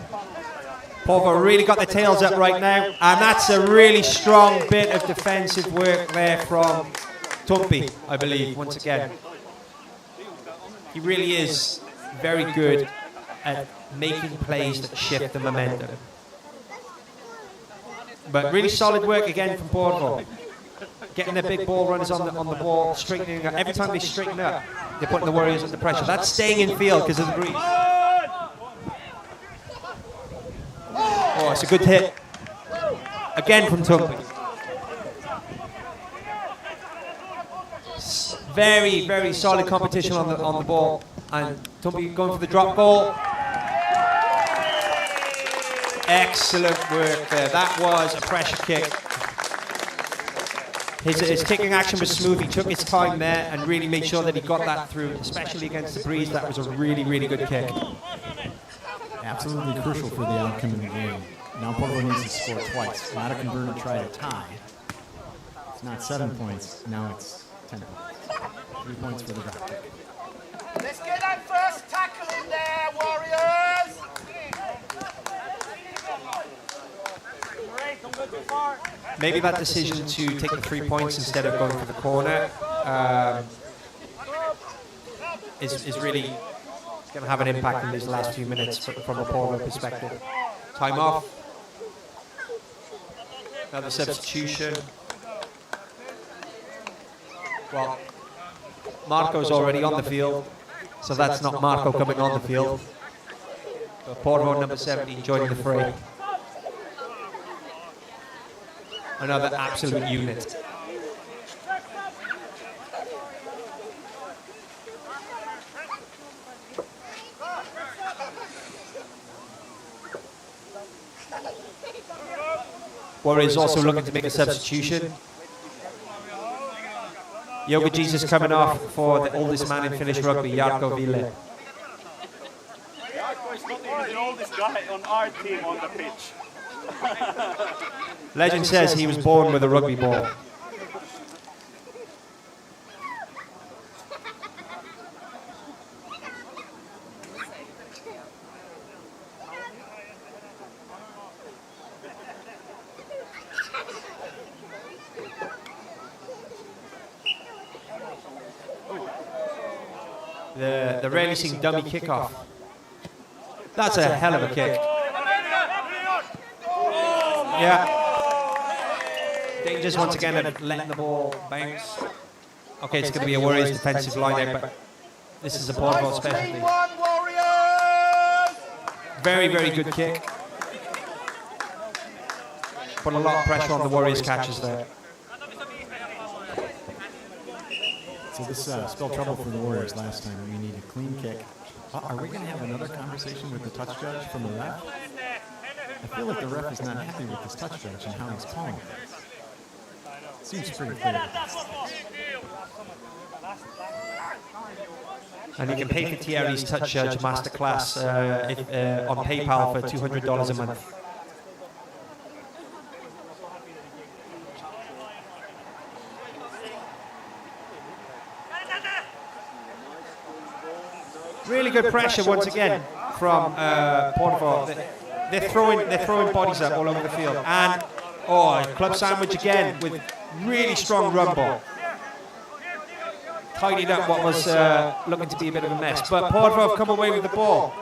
Porvoo really got their tails up right now, and that's a really strong bit of defensive work there from Tumpy, I believe, once again. He really is very good at making plays that shift the momentum. But really solid work again from Porvoo. getting their big ball runners on the ball, straightening up. Every time they straighten up, they're putting the Warriors under pressure. That's staying in field because of the breeze. Oh, it's a good hit. Again from Tumpy. Very, very solid competition on the ball. And Tumpy going for the drop goal. Excellent work there. That was a pressure kick. His kicking action was smooth. He took his time there and really made sure that he got that through, especially against the breeze. That was a really, really good kick. Absolutely crucial for the outcome of the game. Now Portland needs to score twice. Not a converted try to tie. It's not 7 points. Now it's 10 points. 3 points for the drop kick. Let's get that first tackle in there, Warriors! Maybe that decision to take the 3 points instead of going for the corner is really going to have an impact in these last few minutes from a Portland perspective. Time off. Another substitution. Well, Marco's already on the field, so that's not Marco coming on the field. But Portland number 17 joining the fray. Another absolute unit. Warriors also looking to make a substitution. Yoga Jesus coming off for the oldest man in Finnish rugby, Jarkko Ville. Jarkko is not even the oldest guy on our team on the pitch. Legend says he was born with a rugby ball. The rarely seen dummy kickoff. That's a hell of a kick. Yeah. Dangers once again of letting the ball bounce. Okay, it's going to be a Warriors defensive line out, but this is a Portland specialty. Very, very good kick. Put a lot of pressure on the Warriors catches there. So this spelled trouble for the Warriors last time. We need a clean kick. Are we going to have another conversation with the touch judge from the ref? I feel like the ref is not happy with this touch judge and how he's calling it. Seems pretty clear. And you can pay for Thierry's touch judge masterclass on PayPal for $200 a month. Really good pressure once again from Portland. They're throwing bodies up all over the field. And club sandwich again with really strong run ball. Tidied up what was looking to be a bit of a mess. But Portland have come away with the ball.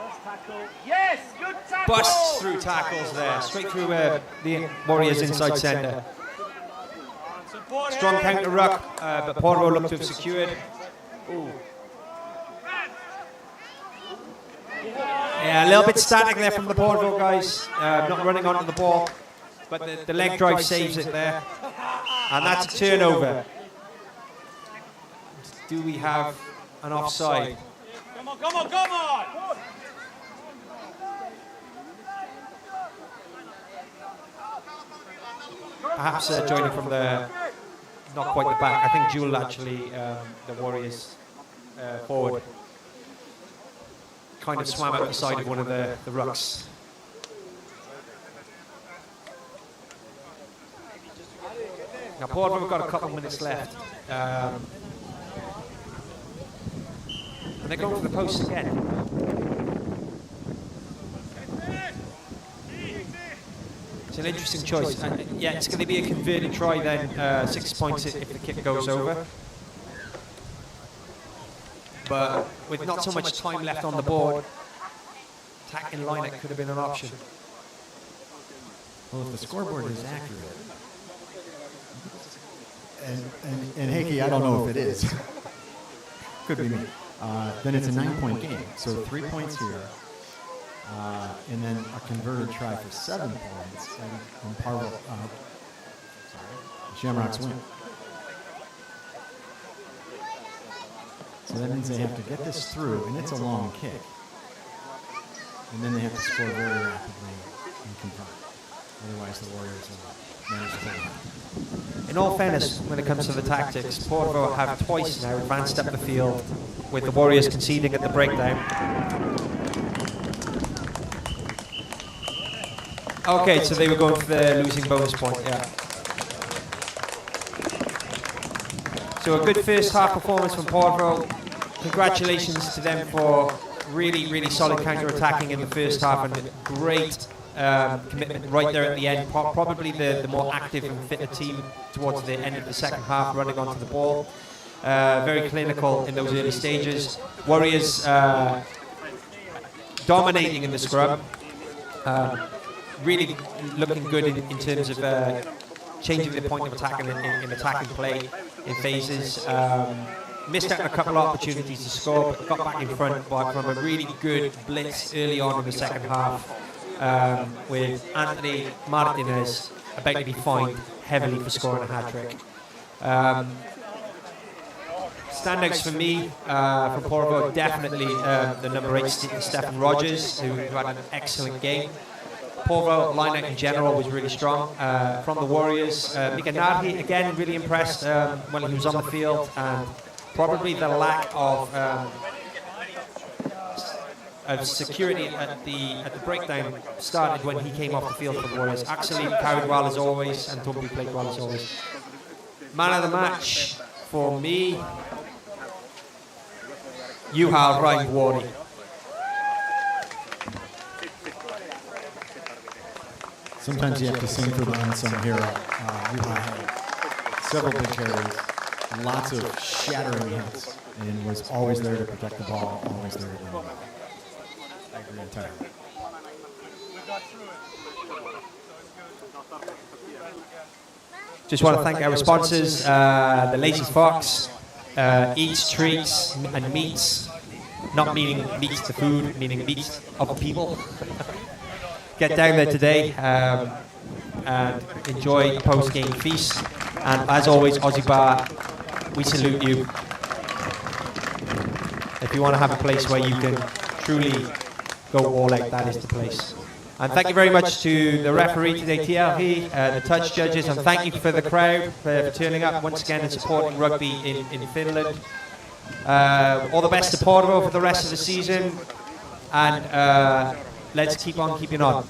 Yes, good tackle. Busts through tackles there, straight through the Warriors inside centre. Strong counter ruck, but Portland looked to have secured. Ooh. Yeah, a little bit static there from the Portland guys, not running onto the ball, but the leg drive saves it there. And that's a turnover. Do we have an offside? Come on, come on, come on! Perhaps joining from the, not quite the back, I think Jewel actually, the Warriors forward, kind of swam out the side of one of the rucks. Now Portland have got a couple of minutes left. And they're going for the post again. It's an interesting choice. Yeah, it's going to be a converted try then, 6 points if the kick goes over. But with not so much time left on the board, attacking line, it could have been an option. Well, if the scoreboard is accurate, and Heikki, I don't know if it is. Could be me. Then it's a 9-point game. So 3 points here. And then a converted try for 7 points. And Parvo, Shamrocks win. So that means they have to get this through, and it's a long kick. And then they have to score very rapidly and convert. Otherwise, the Warriors will manage to pull it. In all fairness, when it comes to the tactics, Porvo have twice now advanced up the field, with the Warriors conceding at the breakdown. Okay, so they were going for the losing bonus point, yeah. So a good first half performance from Porvo. Congratulations to them for really, really solid counter-attacking in the first half and great commitment right there at the end. Probably the more active and fitter team towards the end of the second half, running onto the ball. Very clinical in those early stages. Warriors dominating in the scrum. Really looking good in terms of changing the point of attack in attacking play in phases. Missed out on a couple of opportunities to score, but got back in front from a really good blitz early on in the second half, with Anthony Martinez about to be fined heavily for scoring a hat-trick. Standouts for me from Porvo, definitely the number 8, Stephen Rogers, who had an excellent game. Porvo line-out in general was really strong. From the Warriors, Mika Narhi, again, really impressed when he was on the field, and probably the lack of security at the breakdown started when he came off the field for the Warriors. Actually carried well as always, and Tumpi played well as always. Man of the match for me, Juha Rainvuori. Sometimes you have to sing for the unsung hero. Juha had several big carries, lots of shattering hits, and was always there to protect the ball, always there to win. I agree entirely. Just want to thank our sponsors, the Lazy Fox, Eats, Treats, and Meats. Not meaning meats the food, meaning meats of people. Get down there today and enjoy the post-game feast. And as always, Aussie Bar, we salute you. If you want to have a place where you can truly go all out, that is the place. And thank you very much to the referee today, TLH, the touch judges, and thank you for the crowd for turning up once again and supporting rugby in Finland. All the best to Porvo for the rest of the season, and let's keep on keeping on.